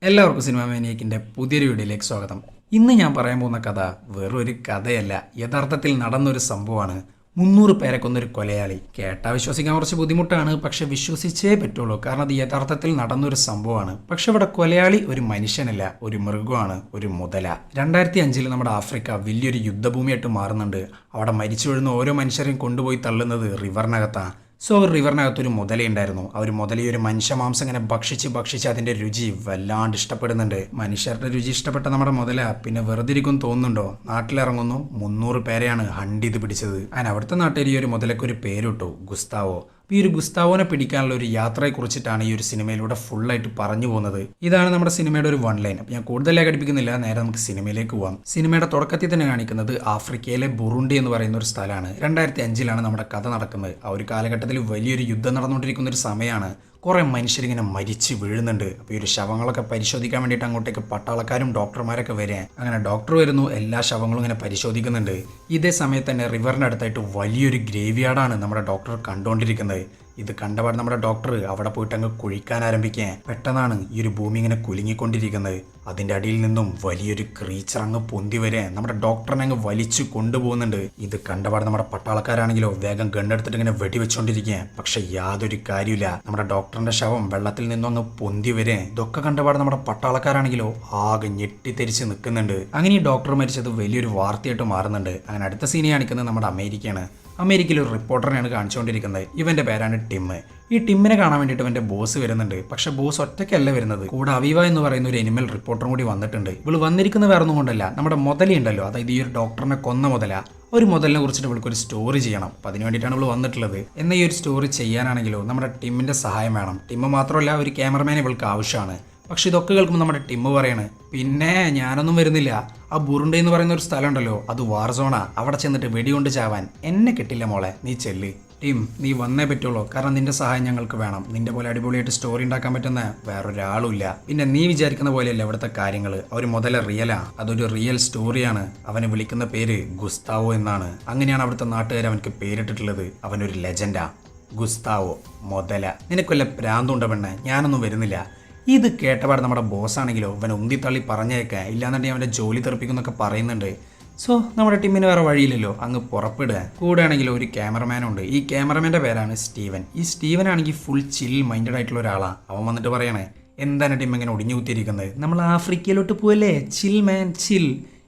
എല്ലാവർക്കും സിനിമ മാനിയക്കിൻ്റെ പുതിയൊരു വീഡിയോയിലേക്ക് സ്വാഗതം. ഇന്ന് ഞാൻ പറയാൻ പോകുന്ന കഥ വെറൊരു കഥയല്ല, യഥാർത്ഥത്തിൽ നടന്നൊരു സംഭവമാണ്. 300 പേരെ കൊന്നൊരു കൊലയാളി. കേട്ടാ വിശ്വസിക്കാൻ കുറച്ച് ബുദ്ധിമുട്ടാണ്, പക്ഷെ വിശ്വസിച്ചേ പറ്റുള്ളൂ. കാരണം അത് യഥാർത്ഥത്തിൽ നടന്നൊരു സംഭവമാണ്. പക്ഷെ ഇവിടെ കൊലയാളി ഒരു മനുഷ്യനല്ല, ഒരു മൃഗമാണ്, ഒരു മുതല. 2005 നമ്മുടെ ആഫ്രിക്ക വലിയൊരു യുദ്ധഭൂമിയായിട്ട് മാറുന്നുണ്ട്. അവിടെ മരിച്ചു വീഴുന്ന ഓരോ മനുഷ്യരെയും കൊണ്ടുപോയി തള്ളുന്നത് റിവറിനകത്താണ്. സോ റിവറിനകത്തൊരു മുതലയുണ്ടായിരുന്നു. ആ ഒരു മുതല ഒരു മനുഷ്യ മാംസം ഇങ്ങനെ ഭക്ഷിച്ച് അതിന്റെ രുചി വല്ലാണ്ട് ഇഷ്ടപ്പെടുന്നുണ്ട്. മനുഷ്യരുടെ രുചി ഇഷ്ടപ്പെട്ട നമ്മുടെ മുതല പിന്നെ വെറുതെ ഇരിക്കും തോന്നുന്നുണ്ടോ? നാട്ടിലിറങ്ങുന്നു. 300 പേരെയാണ് ഹണ്ട് ചെയ്ത് പിടിച്ചത്. അതിന് അവിടുത്തെ നാട്ടുകാർ ഈ ഒരു മുതലക്ക് ഒരു പേരിട്ടു, ഗുസ്താവോ. ഈ ഒരു ഗുസ്താവോനെ പിടിക്കാനുള്ള ഒരു യാത്രയെ കുറിച്ചിട്ടാണ് ഈ ഒരു സിനിമയിലൂടെ ഫുള്ളായിട്ട് പറഞ്ഞു പോകുന്നത്. ഇതാണ് നമ്മുടെ സിനിമയുടെ ഒരു വൺ ലൈൻ. അപ്പോൾ ഞാൻ കൂടുതലായി ഘടിപ്പിക്കുന്നില്ല, നേരെ നമുക്ക് സിനിമയിലേക്ക് പോവാം. സിനിമയുടെ തുടക്കത്തിൽ തന്നെ കാണിക്കുന്നത് ആഫ്രിക്കയിലെ ബുറുണ്ടി എന്ന് പറയുന്ന ഒരു സ്ഥലമാണ്. 2005 നമ്മുടെ കഥ നടക്കുന്നത്. ആ ഒരു കാലഘട്ടത്തിൽ വലിയൊരു യുദ്ധം നടന്നുകൊണ്ടിരിക്കുന്ന ഒരു സമയമാണ്. കുറേ മനുഷ്യരിങ്ങനെ മരിച്ച് വീഴുന്നുണ്ട്. അപ്പോൾ ഈ ഒരു ശവങ്ങളൊക്കെ പരിശോധിക്കാൻ വേണ്ടിയിട്ട് അങ്ങോട്ടേക്ക് പട്ടാളക്കാരും ഡോക്ടർമാരൊക്കെ വരാൻ. അങ്ങനെ ഡോക്ടർ വരുന്നു, എല്ലാ ശവങ്ങളും ഇങ്ങനെ പരിശോധിക്കുന്നുണ്ട്. ഇതേ സമയത്ത് തന്നെ റിവറിൻ്റെ അടുത്തായിട്ട് വലിയൊരു ഗ്രേവ് യാർഡാണ് നമ്മുടെ ഡോക്ടർ കണ്ടുകൊണ്ടിരിക്കുന്നത്. ഇത് കണ്ടപാട് നമ്മുടെ ഡോക്ടർ അവിടെ പോയിട്ട് അങ്ങ് കുഴിക്കാൻ ആരംഭിക്കാൻ. പെട്ടെന്നാണ് ഈ ഒരു ഭൂമി ഇങ്ങനെ കുലുങ്ങിക്കൊണ്ടിരിക്കുന്നത്. അതിൻ്റെ അടിയിൽ നിന്നും വലിയൊരു ക്രീച്ചർ അങ്ങ് പൊന്തി വരെ നമ്മുടെ ഡോക്ടറിനെ അങ്ങ് വലിച്ചു കൊണ്ടുപോകുന്നുണ്ട്. ഇത് കണ്ടപാട് നമ്മുടെ പട്ടാളക്കാരാണെങ്കിലോ വേഗം ഗണ്ണെടുത്തിട്ട് ഇങ്ങനെ വെടിവെച്ചോണ്ടിരിക്കുക. പക്ഷെ യാതൊരു കാര്യമില്ല, നമ്മുടെ ഡോക്ടറിന്റെ ശവം വെള്ളത്തിൽ നിന്നും അങ്ങ് പൊന്തി വരെ. ഇതൊക്കെ കണ്ടപാട് നമ്മുടെ പട്ടാളക്കാരാണെങ്കിലോ ആകെ ഞെട്ടിത്തെരിച്ച് നിൽക്കുന്നുണ്ട്. അങ്ങനെ ഈ ഡോക്ടർ മരിച്ചത് വലിയൊരു വാർത്തയായിട്ട് മാറുന്നുണ്ട്. അങ്ങനെ അടുത്ത സീനി കാണിക്കുന്നത് നമ്മുടെ അമേരിക്കയാണ്. അമേരിക്കയിൽ ഒരു റിപ്പോർട്ടറിനെയാണ് കാണിച്ചുകൊണ്ടിരിക്കുന്നത്. ഇവന്റെ പേരാണ് ടിം. ഈ ടിമ്മിനെ കാണാൻ വേണ്ടിയിട്ട് ഇവന്റെ ബോസ് വരുന്നുണ്ട്. പക്ഷെ ബോസ് ഒറ്റയ്ക്കല്ല വരുന്നത്, കൂടെ അവീവ എന്ന് പറയുന്ന ഒരു എനിമൽ റിപ്പോർട്ടറും കൂടി വന്നിട്ടുണ്ട്. ഇവള് വന്നിരിക്കുന്ന വേറെ ഒന്നും കൊണ്ടല്ല, നമ്മുടെ മുതലുണ്ടല്ലോ, അതായത് ഈ ഒരു ഡോക്ടറിനെ കൊന്ന മുതല, ഒരു മുതലിനെ കുറിച്ചിട്ട് ഇവൾക്ക് ഒരു സ്റ്റോറി ചെയ്യണം. അപ്പം അതിന് വേണ്ടിയിട്ടാണ് ഇവൾ വന്നിട്ടുള്ളത്. എന്നാൽ ഈ ഒരു സ്റ്റോറി ചെയ്യാനാണെങ്കിലോ നമ്മുടെ ടിമ്മിന്റെ സഹായം വേണം. ടിം മാത്രമല്ല, ഒരു ക്യാമറമാൻ ഇവൾക്ക് ആവശ്യമാണ്. പക്ഷെ ഇതൊക്കെ കേൾക്കുമ്പോൾ നമ്മുടെ ടിം പറയാണ്, പിന്നെ ഞാനൊന്നും വരുന്നില്ല. ആ ബുറുണ്ടി എന്ന് പറയുന്ന ഒരു സ്ഥലം ഉണ്ടല്ലോ, അത് വാർസോണാ. അവിടെ ചെന്നിട്ട് വെടികൊണ്ട് ചാവാൻ എന്നെ കിട്ടില്ല മോളെ, നീ ചെല്ല്. ടീം, നീ വന്നേ പറ്റുള്ളൂ, കാരണം നിന്റെ സഹായം ഞങ്ങൾക്ക് വേണം. നിന്റെ പോലെ അടിപൊളിയായിട്ട് സ്റ്റോറി ഉണ്ടാക്കാൻ പറ്റുന്ന വേറൊരാളും ഇല്ല. പിന്നെ നീ വിചാരിക്കുന്ന പോലെയല്ല ഇവിടുത്തെ കാര്യങ്ങൾ. അവർ മുതല റിയലാ, അതൊരു റിയൽ സ്റ്റോറിയാണ്. അവനെ വിളിക്കുന്ന പേര് ഗുസ്താവോ എന്നാണ്. അങ്ങനെയാണ് അവിടുത്തെ നാട്ടുകാർ അവനക്ക് പേരിട്ടിട്ടുള്ളത്. അവനൊരു ലെജൻഡാ, ഗുസ്താവോ മുതല. നിനക്കൊല്ല പ്രാന്തുണ്ട പെണ്ണെ, ഞാനൊന്നും വരുന്നില്ല. ഇത് കേട്ടപാട് നമ്മുടെ ബോസ് ആണെങ്കിലോ ഇവനെ ഉന്തിത്തള്ളി പറഞ്ഞേക്കാൻ, ഇല്ലാന്നുണ്ടെങ്കിൽ അവൻ്റെ ജോലി തെറിപ്പിക്കുന്നൊക്കെ പറയുന്നുണ്ട്. സോ നമ്മുടെ ടീമിന് വേറെ വഴിയില്ലല്ലോ, അങ്ങ് പുറപ്പെടുക. കൂടെ ആണെങ്കിലും ഒരു ക്യാമറമാനും ഉണ്ട്. ഈ ക്യാമറമാൻ്റെ പേരാണ് സ്റ്റീവൻ. ഈ സ്റ്റീവൻ ആണെങ്കിൽ ഫുൾ ചിൽ മൈൻഡഡ് ആയിട്ടുള്ള ഒരാളാണ്. അവൻ വന്നിട്ട് പറയണേ, എന്താണ് ടീം ഇങ്ങനെ ഒടിഞ്ഞു കുത്തിയിരിക്കുന്നത്? നമ്മൾ ആഫ്രിക്കയിലോട്ട് പോവല്ലേ, ചിൽ മാൻ ചിൽ.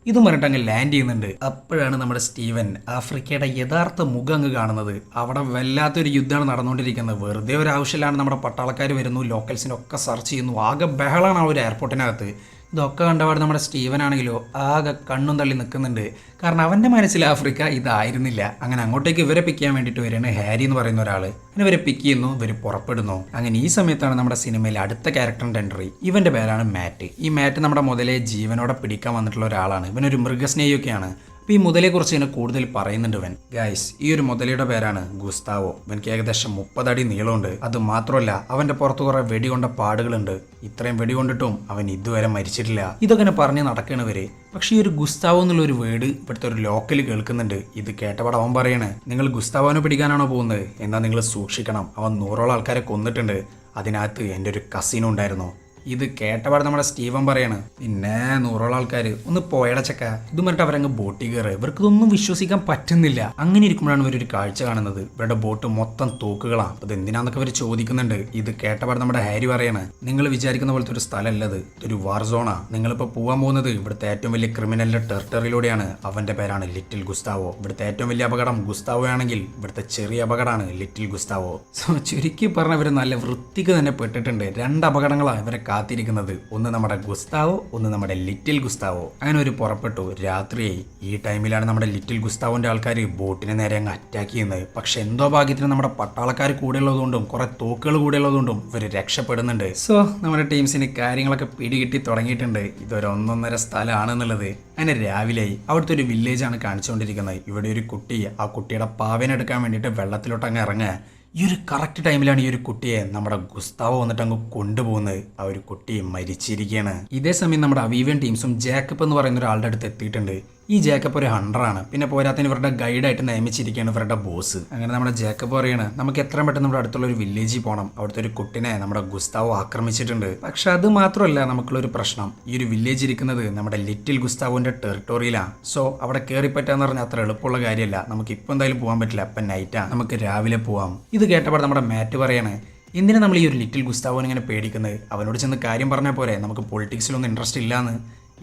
ഇതും പറഞ്ഞിട്ട് അങ്ങ് ലാൻഡ് ചെയ്യുന്നുണ്ട്. അപ്പോഴാണ് നമ്മുടെ സ്റ്റീവൻ ആഫ്രിക്കയുടെ യഥാർത്ഥ മുഖം അങ്ങ് കാണുന്നത്. അവിടെ വല്ലാത്തൊരു യുദ്ധമാണ് നടന്നുകൊണ്ടിരിക്കുന്നത്. വെറുതെ ഒരു ആവശ്യമില്ലാണ്ട് നമ്മുടെ പട്ടാളക്കാർ വരുന്നു, ലോക്കൽസിനൊക്കെ സെർച്ച് ചെയ്യുന്നു. ആകെ ബഹളാണ് ആ ഒരു എയർപോർട്ടിനകത്ത്. ഇതൊക്കെ കണ്ടപാട് നമ്മുടെ സ്റ്റീവൻ ആണെങ്കിലോ ആകെ കണ്ണും തള്ളി നിൽക്കുന്നുണ്ട്. കാരണം അവൻ്റെ മനസ്സിൽ ആഫ്രിക്ക ഇതായിരുന്നില്ല. അങ്ങനെ അങ്ങോട്ടേക്ക് ഇവരെ പിക്ക് ചെയ്യാൻ വേണ്ടിയിട്ട് വരികയാണ് ഹാരി എന്ന് പറയുന്ന ഒരാൾ. അങ്ങനെ ഇവരെ പിക്ക് ചെയ്യുന്നു, ഇവർ പുറപ്പെടുന്നു. അങ്ങനെ ഈ സമയത്താണ് നമ്മുടെ സിനിമയിൽ അടുത്ത ക്യാരക്ടറിൻ്റെ എൻട്രി. ഇവൻ്റെ പേരാണ് മാറ്റ്. ഈ മാറ്റ് നമ്മുടെ മുതലേ ജീവനോടെ പിടിക്കാൻ വന്നിട്ടുള്ള ഒരാളാണ്. ഇവനൊരു മൃഗസ്നേഹിയൊക്കെയാണ്. അപ്പോൾ ഈ മുതലയെക്കുറിച്ച് ഇതിനെ കൂടുതൽ പറയുന്നുണ്ട് ഇവൻ. ഗൈസ്, ഈ ഒരു മുതലയുടെ പേരാണ് ഗുസ്താവോ. ഇവനക്ക് ഏകദേശം 30 അടി നീളമുണ്ട്. അത് മാത്രമല്ല, അവൻ്റെ പുറത്ത് കുറേ വെടികൊണ്ട പാടുകളുണ്ട്. ഇത്രയും വെടികൊണ്ടിട്ടും അവൻ ഇതുവരെ മരിച്ചിട്ടില്ല. ഇതൊക്കെ പറഞ്ഞ് നടക്കണവര്. പക്ഷേ ഈ ഒരു ഗുസ്താവോ എന്നുള്ള ഒരു വേർഡ് ഇവിടുത്തെ ഒരു ലോക്കൽ കേൾക്കുന്നുണ്ട്. ഇത് കേട്ടപാട് അവൻ പറയണേ, നിങ്ങൾ ഗുസ്താവോനെ പിടിക്കാനാണോ പോകുന്നത്? എന്നാൽ നിങ്ങൾ സൂക്ഷിക്കണം, അവൻ 100ഓളം ആൾക്കാരെ കൊന്നിട്ടുണ്ട്. അതിനകത്ത് എൻ്റെ ഒരു കസിനും ഉണ്ടായിരുന്നു. ഇത് കേട്ടപാട് നമ്മുടെ സ്റ്റീവൻ പറയാണ്, പിന്നെ 100ഓളം ആൾക്കാർ ഒന്ന് പോയടച്ചക്ക. ഇത് പറഞ്ഞിട്ട് അവരങ്ങ് ബോട്ടിൽ കയറ്. ഇവർക്ക് ഇതൊന്നും വിശ്വസിക്കാൻ പറ്റുന്നില്ല. അങ്ങനെ ഇരിക്കുമ്പോഴാണ് ഇവരൊരു കാഴ്ച കാണുന്നത്. ഇവരുടെ ബോട്ട് മൊത്തം തോക്കുകളാണ്. അത് എന്തിനാന്നൊക്കെ അവർ ചോദിക്കുന്നുണ്ട്. ഇത് കേട്ടപാട് നമ്മുടെ ഹാരി പറയാണ്, നിങ്ങൾ വിചാരിക്കുന്ന പോലത്തെ ഒരു സ്ഥലമല്ലത്, ഇതൊരു വാർ സോണാ. നിങ്ങളിപ്പോൾ പോകാൻ പോകുന്നത് ഇവിടുത്തെ ഏറ്റവും വലിയ ക്രിമിനലിന്റെ ടെറിട്ടറിയിലൂടെയാണ്. അവന്റെ പേരാണ് ലിറ്റിൽ ഗുസ്താവോ. ഇവിടുത്തെ ഏറ്റവും വലിയ അപകടം ഗുസ്താവോ ആണെങ്കിൽ ഇവിടുത്തെ ചെറിയ അപകടമാണ് ലിറ്റിൽ ഗുസ്താവോ. സോ ചുരുക്കി പറഞ്ഞ ഇവർ നല്ല വൃത്തിക്ക് തന്നെ പെട്ടിട്ടുണ്ട്. 2 അപകടങ്ങളാണ് ഇവരെ കാത്തിരിക്കുന്നത്. ഒന്ന് നമ്മുടെ ഗുസ്താവോ, ഒന്ന് നമ്മുടെ ലിറ്റിൽ ഗുസ്താവോ. അങ്ങനെ ഒരു പുറപ്പെട്ടു. രാത്രിയായി. ഈ ടൈമിലാണ് നമ്മുടെ ലിറ്റിൽ ഗുസ്താവോന്റെ ആൾക്കാർ ബോട്ടിനെ നേരെ അങ്ങ് അറ്റാക്ക് ചെയ്യുന്നത്. പക്ഷെ എന്തോ ഭാഗ്യത്തിന് നമ്മുടെ പട്ടാളക്കാർ കൂടെ ഉള്ളതുകൊണ്ടും കുറെ തോക്കുകൾ കൂടെ ഉള്ളതുകൊണ്ടും ഇവർ രക്ഷപ്പെടുന്നുണ്ട്. സോ നമ്മുടെ ടീംസിന് കാര്യങ്ങളൊക്കെ പിടികിട്ടി തുടങ്ങിയിട്ടുണ്ട്. ഇതൊരു 1.5 സ്ഥലമാണെന്നുള്ളത്. അങ്ങനെ രാവിലെയായി. അവിടുത്തെ ഒരു വില്ലേജാണ് കാണിച്ചുകൊണ്ടിരിക്കുന്നത്. ഇവിടെ ഒരു കുട്ടി ആ കുട്ടിയുടെ പാവേനെടുക്കാൻ വേണ്ടിയിട്ട് വെള്ളത്തിലോട്ട് അങ്ങ് ഇറങ്ങുക. ഈ ഒരു കറക്റ്റ് ടൈമിലാണ് ഈ ഒരു കുട്ടിയെ നമ്മുടെ ഗുസ്താവോ വന്നിട്ട് അങ്ങ് കൊണ്ടുപോകുന്നത്. ആ ഒരു കുട്ടി മരിച്ചിരിക്കുകയാണ്. ഇതേ സമയം നമ്മുടെ അവീവൻ ടീംസും ജാക്കബ് എന്ന് പറയുന്ന ഒരാളുടെ അടുത്ത് എത്തിയിട്ടുണ്ട്. ഈ ജേക്കബ് ഒരു ഹണ്ടറാണ്. പിന്നെ പോരാത്തതിന് ഇവരുടെ ഗൈഡായിട്ട് നിയമിച്ചിരിക്കുകയാണ് ഇവരുടെ ബോസ്. അങ്ങനെ നമ്മുടെ ജേക്കബ് പറയാണ് നമുക്ക് എത്രയും പെട്ടെന്ന് നമ്മുടെ അടുത്തുള്ള ഒരു വില്ലേജിൽ പോകണം, അവിടുത്തെ ഒരു കുട്ടിനെ നമ്മുടെ ഗുസ്താവോ ആക്രമിച്ചിട്ടുണ്ട്. പക്ഷെ അത് മാത്രമല്ല നമുക്കുള്ളൊരു പ്രശ്നം, ഈ ഒരു വില്ലേജ് ഇരിക്കുന്നത് നമ്മുടെ ലിറ്റിൽ ഗുസ്താവോന്റെ ടെറിട്ടോറിയിലാണ്. സോ അവിടെ കയറിപ്പറ്റാന്ന് പറഞ്ഞാൽ അത്ര എളുപ്പമുള്ള കാര്യമല്ല. നമുക്ക് ഇപ്പം എന്തായാലും പോകാൻ പറ്റില്ല, അപ്പം നൈറ്റാ, നമുക്ക് രാവിലെ പോവാം. ഇത് കേട്ടപ്പോൾ നമ്മുടെ മാറ്റ് പറയാണ് എന്തിനാ നമ്മൾ ഈ ഒരു ലിറ്റിൽ ഗുസ്താവോനെ ഇങ്ങനെ പേടിക്കുന്നത്, അവനോട് ചെന്ന് കാര്യം പറഞ്ഞാൽ പോരെ, നമുക്ക് പൊളിറ്റിക്സിലൊന്നും ഇൻട്രസ്റ്റ് ഇല്ലാന്ന്.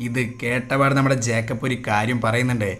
ഇത് കേട്ടപാട് നമ്മുടെ ജേക്കബ് ഒരു കാര്യം പറയുന്നുണ്ട്,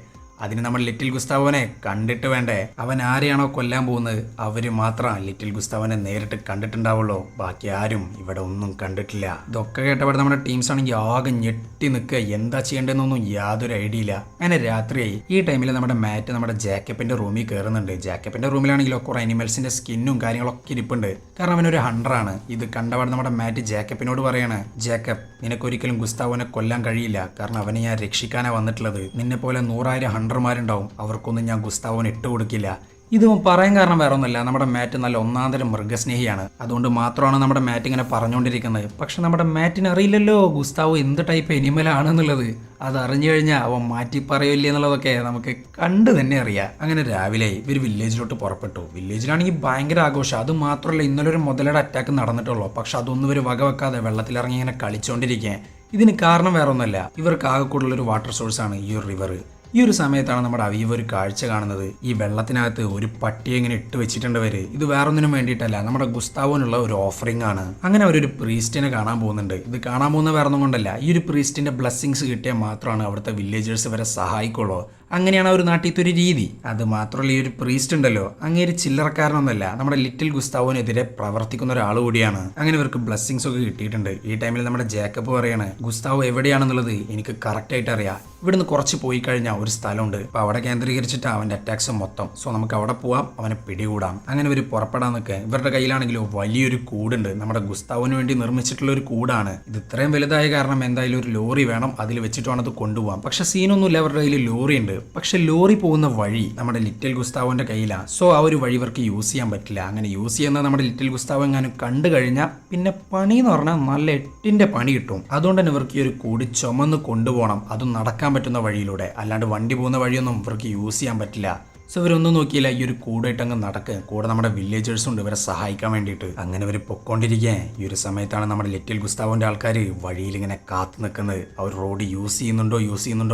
അതിന് നമ്മൾ ലിറ്റിൽ ഗുസ്താവോനെ കണ്ടിട്ട് വേണ്ടേ, അവൻ ആരെയാണോ കൊല്ലാൻ പോകുന്നത് അവര് മാത്രം ലിറ്റിൽ ഗുസ്താവോനെ നേരിട്ട് കണ്ടിട്ടുണ്ടാവുള്ളൂ, ബാക്കി ആരും ഇവിടെ ഒന്നും കണ്ടിട്ടില്ല. ഇതൊക്കെ കേട്ടപാട് നമ്മുടെ ടീംസ് ആണെങ്കിൽ ആകെ ഞെട്ടി നിൽക്കുക, എന്താ ചെയ്യേണ്ടതെന്നൊന്നും യാതൊരു ഐഡിയ ഇല്ല. അങ്ങനെ രാത്രിയായി. ഈ ടൈമിൽ നമ്മുടെ മാറ്റ് നമ്മുടെ ജേക്കബിന്റെ റൂമിൽ കയറുന്നുണ്ട്. ജേക്കബിന്റെ റൂമിലാണെങ്കിലോ കുറെ അനിമൽസിന്റെ സ്കിന്നും കാര്യങ്ങളൊക്കെ ഇരിപ്പുണ്ട്, കാരണം അവനൊരു ഹണ്ടറാണ്. ഇത് കണ്ടപാട് നമ്മുടെ മാറ്റ് ജേക്കബിനോട് പറയാണ് ജേക്കബ് നിനക്കൊരിക്കലും ഗുസ്താവോനെ കൊല്ലാൻ കഴിയില്ല, കാരണം അവനെ ഞാൻ രക്ഷിക്കാനാണ് വന്നിട്ടുള്ളത്. നിന്നെ പോലെ 100,000 ഹണ്ടർമാരുണ്ടാവും, അവർക്കൊന്നും ഞാൻ ഗുസ്താവോനെ ഇട്ടുകൊടുക്കില്ല. ഇത് പറയാൻ കാരണം വേറെ ഒന്നുമില്ല, നമ്മുടെ മാറ്റ് നല്ല ഒന്നാന്തരം മൃഗസ്നേഹിയാണ്. അതുകൊണ്ട് മാത്രമാണ് നമ്മുടെ മാറ്റ് ഇങ്ങനെ പറഞ്ഞുകൊണ്ടിരിക്കുന്നത്. പക്ഷെ നമ്മുടെ മാറ്റിന് അറിയില്ലല്ലോ ഗുസ്താവോ എന്ത് ടൈപ്പ് എനിമലാണെന്നുള്ളത്. അത് അറിഞ്ഞു കഴിഞ്ഞാൽ അവൻ മാറ്റി പറയില്ലേ എന്നുള്ളതൊക്കെ നമുക്ക് കണ്ടു തന്നെ അറിയാം. അങ്ങനെ രാവിലെ ഇവർ വില്ലേജിലോട്ട് പുറപ്പെട്ടു. വില്ലേജിലാണെങ്കിൽ ഭയങ്കര ആഘോഷം. അത് മാത്രമല്ല ഇന്നലെ ഒരു മുതലയുടെ അറ്റാക്ക് നടന്നിട്ടുള്ളൂ, പക്ഷെ അതൊന്നും ഇവർ വകവെക്കാതെ വെള്ളത്തിലിറങ്ങി ഇങ്ങനെ കളിച്ചുകൊണ്ടിരിക്കുക. ഇതിന് കാരണം വേറെ ഒന്നുമല്ല, ഇവർക്ക് ആകെ കൂടുതലൊരു വാട്ടർ സോഴ്സാണ് ഈ ഒരു റിവർ. ഈ ഒരു സമയത്താണ് നമ്മുടെ അവീവ് ഒരു കാഴ്ച കാണുന്നത്. ഈ വെള്ളത്തിനകത്ത് ഒരു പട്ടിയെ ഇങ്ങനെ ഇട്ട് വെച്ചിട്ടുണ്ട് അവര്. ഇത് വേറൊന്നിനും വേണ്ടിയിട്ടല്ല, നമ്മുടെ ഗുസ്താവോനുള്ള ഒരു ഓഫറിംഗ് ആണ്. അങ്ങനെ അവരൊരു പ്രീസ്റ്റിനെ കാണാൻ പോകുന്നുണ്ട്. ഇത് കാണാൻ പോകുന്ന വേറൊന്നും കൊണ്ടല്ല, ഈ ഒരു പ്രീസ്റ്റിന്റെ ബ്ലെസ്സിങ്സ് കിട്ടിയാൽ മാത്രമാണ് അവിടുത്തെ വില്ലേജേഴ്സ് വരെ സഹായിക്കുള്ളൂ. അങ്ങനെയാണ് ഒരു നാട്ടിലത്തെ ഒരു രീതി. അത് മാത്രമല്ല ഈ ഒരു പ്രീസ്റ്റ് ഉണ്ടല്ലോ, അങ്ങേര് ചില്ലറക്കാരനൊന്നുമല്ല, നമ്മുടെ ലിറ്റിൽ ഗുസ്താവോനെതിരെ പ്രവർത്തിക്കുന്ന ഒരാൾ കൂടിയാണ്. അങ്ങനെ ഇവർക്ക് ബ്ലെസ്സിങ്സ് ഒക്കെ കിട്ടിയിട്ടുണ്ട്. ഈ ടൈമിൽ നമ്മുടെ ജേക്കബ് പറയാണ് ഗുസ്താവോ എവിടെയാണെന്നുള്ളത് എനിക്ക് കറക്റ്റ് ആയിട്ട് അറിയാം. ഇവിടുന്ന് കുറച്ച് പോയി കഴിഞ്ഞാൽ ഒരു സ്ഥലമുണ്ട്, അപ്പൊ അവിടെ കേന്ദ്രീകരിച്ചിട്ട് അവന്റെ അറ്റാക്സ് മൊത്തം. സോ നമുക്ക് അവിടെ പോവാം, അവനെ പിടികൂടാം. അങ്ങനെ ഇവർ പുറപ്പെടാൻ നിൽക്കുക. ഇവരുടെ കയ്യിലാണെങ്കിലോ വലിയൊരു കൂടുണ്ട്, നമ്മുടെ ഗുസ്താവോന് വേണ്ടി നിർമ്മിച്ചിട്ടുള്ള ഒരു കൂടാണ്. ഇത് ഇത്രയും വലുതായ കാരണം എന്തായാലും ഒരു ലോറി വേണം, അതിൽ വെച്ചിട്ട് വേണം അത് കൊണ്ടുപോകാം. പക്ഷെ സീനൊന്നുമില്ല, അവരുടെ കയ്യിൽ ലോറി ഉണ്ട്. പക്ഷെ ലോറി പോകുന്ന വഴി നമ്മുടെ ലിറ്റിൽ ഗുസ്താവോന്റെ കയ്യിലാണ്. സോ ആ ഒരു വഴി ഇവർക്ക് യൂസ് ചെയ്യാൻ പറ്റില്ല. അങ്ങനെ യൂസ് ചെയ്യുന്ന നമ്മുടെ ലിറ്റിൽ ഗുസ്താവോ എങ്ങാനും കണ്ടു കഴിഞ്ഞാൽ പിന്നെ പണി എന്ന് പറഞ്ഞാൽ നല്ല 8ന്റെ പണി കിട്ടും. അതുകൊണ്ട് തന്നെ ഇവർക്ക് ഈ ഒരു കൂടി ചുമന്ന് കൊണ്ടുപോകണം, അതും നടക്കാൻ പറ്റുന്ന വഴിയിലൂടെ. അല്ലാണ്ട് വണ്ടി പോകുന്ന വഴിയൊന്നും ഇവർക്ക് യൂസ് ചെയ്യാൻ പറ്റില്ല. സോ ഇവരൊന്നും നോക്കിയില്ല, ഈ ഒരു കൂടായിട്ട് അങ്ങ് നടക്കുക. കൂടെ നമ്മുടെ വില്ലേജേഴ്സും ഉണ്ട് ഇവരെ സഹായിക്കാൻ വേണ്ടിയിട്ട്. അങ്ങനെ ഇവർ പൊക്കോണ്ടിരിക്കുക. ഈ ഒരു സമയത്താണ് നമ്മുടെ ലിറ്റിൽ ഗുസ്താവോന്റെ ആൾക്കാർ വഴിയിൽ ഇങ്ങനെ കാത്തു നിൽക്കുന്നത്. അവർ റോഡ് യൂസ് ചെയ്യുന്നുണ്ടോ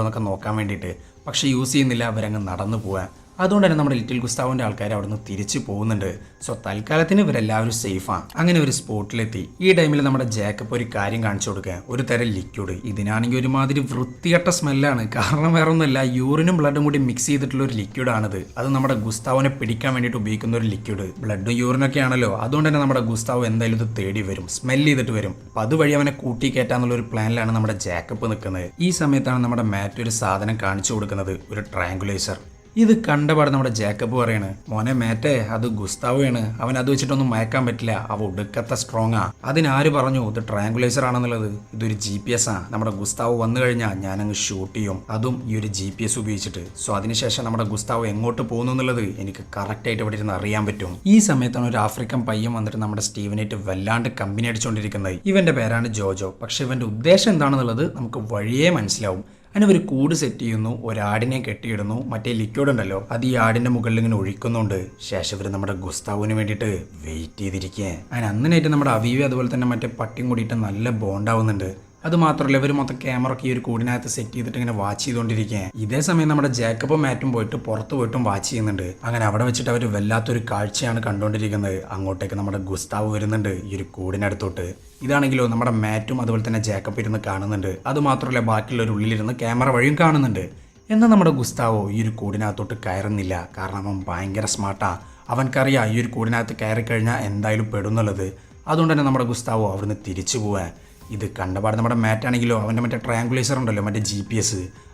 എന്നൊക്കെ നോക്കാൻ വേണ്ടിയിട്ട്. പക്ഷെ യൂസ് ചെയ്യുന്നില്ല, അവരങ്ങ് നടന്നു പോവാൻ. അതുകൊണ്ട് തന്നെ നമ്മുടെ ലിറ്റിൽ ഗുസ്താവോന്റെ ആൾക്കാർ അവിടെ നിന്ന് തിരിച്ചു പോകുന്നുണ്ട്. സോ തൽക്കാലത്തിന് ഇവരെല്ലാവരും സേഫാണ്. അങ്ങനെ ഒരു സ്പോട്ടിലെത്തി. ഈ ടൈമിൽ നമ്മുടെ ജേക്കബ് ഒരു കാര്യം കാണിച്ചു കൊടുക്കുക, ഒരു തരം ലിക്വിഡ്. ഇതിനാണെങ്കിൽ ഒരുമാതിരി വൃത്തികെട്ട സ്മെല്ലാണ്. കാരണം വേറെ ഒന്നുമല്ല, യൂറിനും ബ്ലഡും കൂടി മിക്സ് ചെയ്തിട്ടുള്ള ഒരു ലിക്വിഡാണിത്. അത് നമ്മുടെ ഗുസ്താവോനെ പിടിക്കാൻ വേണ്ടിയിട്ട് ഉപയോഗിക്കുന്ന ഒരു ലിക്വിഡ്. ബ്ലഡും യൂറിനൊക്കെ ആണല്ലോ, അതുകൊണ്ട് തന്നെ നമ്മുടെ ഗുസ്താവോ എന്തായാലും ഇത് തേടി വരും, സ്മെല്ല് ചെയ്തിട്ട് വരും. അപ്പൊ അതുവഴി അവനെ കൂട്ടി കയറ്റാന്നുള്ള ഒരു പ്ലാനിലാണ് നമ്മുടെ ജേക്കബ് നിൽക്കുന്നത്. ഈ സമയത്താണ് നമ്മുടെ മാറ്റ് ഒരു സാധനം കാണിച്ചു കൊടുക്കുന്നത്, ഒരു ട്രയാങ്കുലേസർ. ഇത് കണ്ടപാട് നമ്മുടെ ജേക്കബ് പറയാണ് മോനെ മാറ്റേ, അത് ഗുസ്താവോയാണ്, അവൻ അത് വെച്ചിട്ടൊന്നും മയക്കാൻ പറ്റില്ല, അവ ഒടുക്കത്തെ സ്ട്രോങ്ങാ. അതിനാര് പറഞ്ഞു ഇത് ട്രയാങ്കുലേസർ ആണെന്നുള്ളത്? ഇതൊരു GPS ആ. നമ്മുടെ ഗുസ്താവോ വന്നു കഴിഞ്ഞാൽ ഞാനങ്ങ് ഷൂട്ട് ചെയ്യും, അതും ഈ ഒരു GPS ഉപയോഗിച്ചിട്ട്. സോ അതിനുശേഷം നമ്മുടെ ഗുസ്താവോ എങ്ങോട്ട് പോകുന്നു എന്നുള്ളത് എനിക്ക് കറക്റ്റ് ആയിട്ട് ഇവിടെ ഇരുന്ന് അറിയാൻ പറ്റും. ഈ സമയത്താണ് ഒരു ആഫ്രിക്കൻ പയ്യൻ വന്നിട്ട് നമ്മുടെ സ്റ്റീവനായിട്ട് വല്ലാണ്ട് കമ്പനി അടിച്ചുകൊണ്ടിരിക്കുന്നത്. ഇവന്റെ പേരാണ് ജോജോ. പക്ഷെ ഇവന്റെ ഉദ്ദേശം എന്താണെന്നുള്ളത് നമുക്ക് വഴിയേ മനസ്സിലാവും. അങ്ങനെ ഒരു കൂട് സെറ്റ് ചെയ്യുന്നു, ഒരാടിനെ കെട്ടിയിടുന്നു, മറ്റേ ലിക്വിഡ് ഉണ്ടല്ലോ അത് ഈ ആടിന്റെ മുകളിൽ ഇങ്ങനെ ഒഴിക്കുന്നുണ്ട്. ശേഷം ഇവർ നമ്മുടെ ഗുസ്താവോന് വേണ്ടിയിട്ട് വെയിറ്റ് ചെയ്തിരിക്കുക. അങ്ങനെ അന്നിനായിട്ട് നമ്മുടെ അവീവി അതുപോലെ തന്നെ മറ്റേ പട്ടിയും കൂടിയിട്ട് നല്ല ബോണ്ടാവുന്നുണ്ട്. അത് മാത്രമല്ല ഇവർ മൊത്തം ക്യാമറ ഒക്കെ ഈ ഒരു കൂടിനകത്ത് സെറ്റ് ചെയ്തിട്ട് ഇങ്ങനെ വാച്ച് ചെയ്തുകൊണ്ടിരിക്കുക. ഇതേ സമയം നമ്മുടെ ജേക്കബും മാറ്റും പോയിട്ട് പുറത്ത് പോയിട്ടും വാച്ച് ചെയ്യുന്നുണ്ട്. അങ്ങനെ അവിടെ വെച്ചിട്ട് അവർ വല്ലാത്തൊരു കാഴ്ചയാണ് കണ്ടുകൊണ്ടിരിക്കുന്നത്. അങ്ങോട്ടേക്ക് നമ്മുടെ ഗുസ്താവ് വരുന്നുണ്ട് ഈ ഒരു കൂടിനടുത്തോട്ട്. ഇതാണെങ്കിലോ നമ്മുടെ മാറ്റും അതുപോലെ തന്നെ ജേക്കബ് ഇരുന്ന് കാണുന്നുണ്ട്. അത് മാത്രമല്ല ബാക്കിയുള്ളവർ ഉള്ളിലിരുന്ന് ക്യാമറ വഴിയും കാണുന്നുണ്ട്. എന്നാൽ നമ്മുടെ ഗുസ്താവോ ഈ ഒരു കൂടിനകത്തോട്ട് കയറുന്നില്ല. കാരണം അവൻ ഭയങ്കര സ്മാർട്ടാ. അവൻക്കറിയാം ഈ ഒരു കൂടിനകത്ത് കയറി കഴിഞ്ഞാൽ എന്തായാലും പെടുന്നുള്ളത്. അതുകൊണ്ട് തന്നെ നമ്മുടെ ഗുസ്താവോ അവിടുന്ന് തിരിച്ചു പോവാൻ. ഇത് കണ്ടപാട് നമ്മുടെ മാറ്റാണെങ്കിലോ അവൻ്റെ മറ്റേ ട്രയാങ്കുലേസർ ഉണ്ടല്ലോ, മറ്റേ GPS,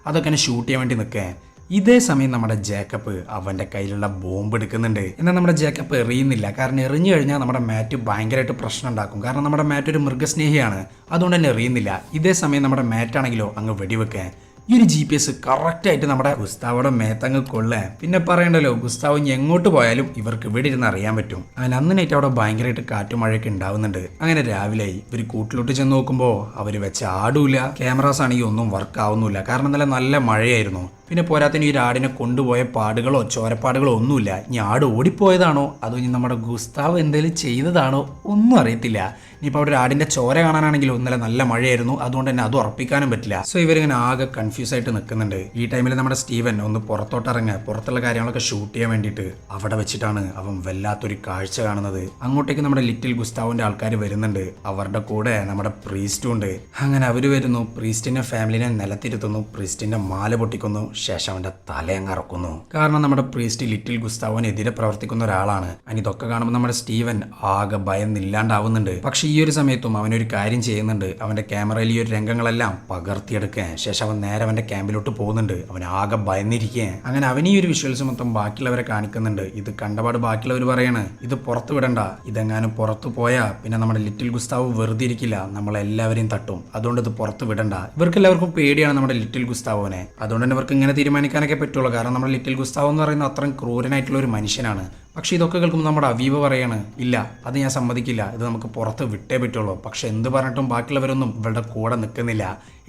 അതൊക്കെ എന്നെ ഷൂട്ട് ചെയ്യാൻ വേണ്ടി നിൽക്കുക. ഇതേ സമയം നമ്മുടെ ജേക്കബ് അവൻ്റെ കയ്യിലുള്ള ബോംബ് എടുക്കുന്നുണ്ട്. എന്നാൽ നമ്മുടെ ജേക്കബ് എറിയുന്നില്ല. കാരണം എറിഞ്ഞു കഴിഞ്ഞാൽ നമ്മുടെ മാറ്റ് ഭയങ്കരമായിട്ട് പ്രശ്നം ഉണ്ടാക്കും. കാരണം നമ്മുടെ മാറ്റ് ഒരു മൃഗസ്നേഹിയാണ്, അതുകൊണ്ട് തന്നെ എറിയുന്നില്ല. ഇതേ സമയം നമ്മുടെ മാറ്റാണെങ്കിലോ അങ്ങ് വെടിവെക്കാൻ. ഈ ഒരു GPS കറക്റ്റായിട്ട് നമ്മുടെ ഗുസ്താവോടെ മേത്തങ്ങ് കൊള്ളേ. പിന്നെ പറയണ്ടല്ലോ, ഗുസ്താവ് എങ്ങോട്ട് പോയാലും ഇവർക്ക് ഇവിടെ ഇരുന്ന് അറിയാൻ പറ്റും. അങ്ങനെ അന്നിനായിട്ട് അവിടെ ഭയങ്കരമായിട്ട് കാറ്റും മഴയൊക്കെ ഉണ്ടാവുന്നുണ്ട്. അങ്ങനെ രാവിലെയായി. ഇവർ കൂട്ടിലോട്ട് ചെന്ന് നോക്കുമ്പോൾ അവർ വെച്ച ആടൂല, ക്യാമറാസ് ആണെങ്കിൽ ഒന്നും വർക്ക് ആവുന്നില്ല. കാരണം നല്ല മഴയായിരുന്നു. പിന്നെ പോരാത്തിന് ഈ ആടിനെ കൊണ്ടുപോയ പാടുകളോ ചോരപ്പാടുകളോ ഒന്നുമില്ല. ഇനി ആട് ഓടിപ്പോയതാണോ അതോ ഇനി നമ്മുടെ ഗുസ്താവ് എന്തെങ്കിലും ചെയ്തതാണോ ഒന്നും അറിയത്തില്ല. ഇനിയിപ്പോൾ അവിടെ ഒരു ആടിന്റെ ചോര കാണാനാണെങ്കിലും ഇന്നലെ നല്ല മഴയായിരുന്നു, അതുകൊണ്ട് തന്നെ അത് ഉറപ്പിക്കാനും പറ്റില്ല. സോ ഇവരിങ്ങനെ ആകെ കൺഫ്യൂസ് ആയിട്ട് നിൽക്കുന്നുണ്ട്. ഈ ടൈമിൽ നമ്മുടെ സ്റ്റീവൻ ഒന്ന് പുറത്തോട്ടിറങ്ങുക, പുറത്തുള്ള കാര്യങ്ങളൊക്കെ ഷൂട്ട് ചെയ്യാൻ വേണ്ടിയിട്ട് അവിടെ വെച്ചിട്ടാണ് അവൻ വല്ലാത്തൊരു കാഴ്ച കാണുന്നത്. അങ്ങോട്ടേക്ക് നമ്മുടെ ലിറ്റിൽ ഗുസ്താവിന്റെ ആൾക്കാർ വരുന്നുണ്ട്, അവരുടെ കൂടെ നമ്മുടെ പ്രീസ്റ്റും ഉണ്ട്. അങ്ങനെ അവർ വരുന്നു, പ്രീസ്റ്റിന്റെ ഫാമിലിനെ നിലത്തിരുത്തുന്നു, പ്രീസ്റ്റിന്റെ മാല പൊട്ടിക്കുന്നു, ശേഷം അവന്റെ തലയങ്ങ് ഇറക്കുന്നു. കാരണം നമ്മുടെ പ്രീസ്റ്റ് ലിറ്റിൽ ഗുസ്താവിനെതിരെ പ്രവർത്തിക്കുന്ന ഒരാളാണ്. അതിന് ഇതൊക്കെ കാണുമ്പോൾ നമ്മുടെ സ്റ്റീവൻ ആകെ ഭയന്നില്ലാണ്ടാവുന്നുണ്ട്. പക്ഷെ ഈ ഒരു സമയത്തും അവനൊരു കാര്യം ചെയ്യുന്നുണ്ട്. അവന്റെ ക്യാമറയിൽ ഈ ഒരു രംഗങ്ങളെല്ലാം പകർത്തിയെടുക്കാൻ ശേഷം അവൻ നേരെ അവന്റെ ക്യാമ്പിലോട്ട് പോകുന്നുണ്ട്. അവൻ ആകെ ഭയന്നിരിക്കുക. അങ്ങനെ അവൻ ഈ ഒരു വിഷ്വൽസ് മൊത്തം ബാക്കിയുള്ളവരെ കാണിക്കുന്നുണ്ട്. ഇത് കണ്ടപാട് ബാക്കിയുള്ളവർ പറയാണ്, ഇത് പുറത്ത് വിടണ്ട, ഇതെങ്ങാനും പുറത്തു പോയാൽ പിന്നെ നമ്മുടെ ലിറ്റിൽ ഗുസ്താവ് വെറുതെ ഇരിക്കില്ല, നമ്മളെല്ലാവരെയും തട്ടും, അതുകൊണ്ട് ഇത് പുറത്ത് വിടണ്ട. ഇവർക്ക് എല്ലാവർക്കും പേടിയാണ് നമ്മുടെ ലിറ്റിൽ ഗുസ്താവിനെ. അതുകൊണ്ട് തന്നെ ഇവർക്ക് ഇങ്ങനെ തീരുമാനിക്കാനൊക്കെ പറ്റുള്ളൂ. കാരണം നമ്മുടെ ലിറ്റിൽ ഗുസ്താവ് എന്ന് പറയുന്നത് അത്രയും ക്രൂരനായിട്ടുള്ള ഒരു മനുഷ്യനാണ്. പക്ഷേ ഇതൊക്കെ കേൾക്കുമ്പോൾ നമ്മുടെ അവീവ പറയാണ്, ഇല്ല അത് ഞാൻ സമ്മതിക്കില്ല, ഇത് നമുക്ക് പുറത്ത് വിട്ടേ പറ്റുള്ളൂ. പക്ഷെ എന്ത് പറഞ്ഞിട്ടും ബാക്കിയുള്ളവരൊന്നും ഇവളുടെ കൂടെ നിൽക്കുന്നില്ല.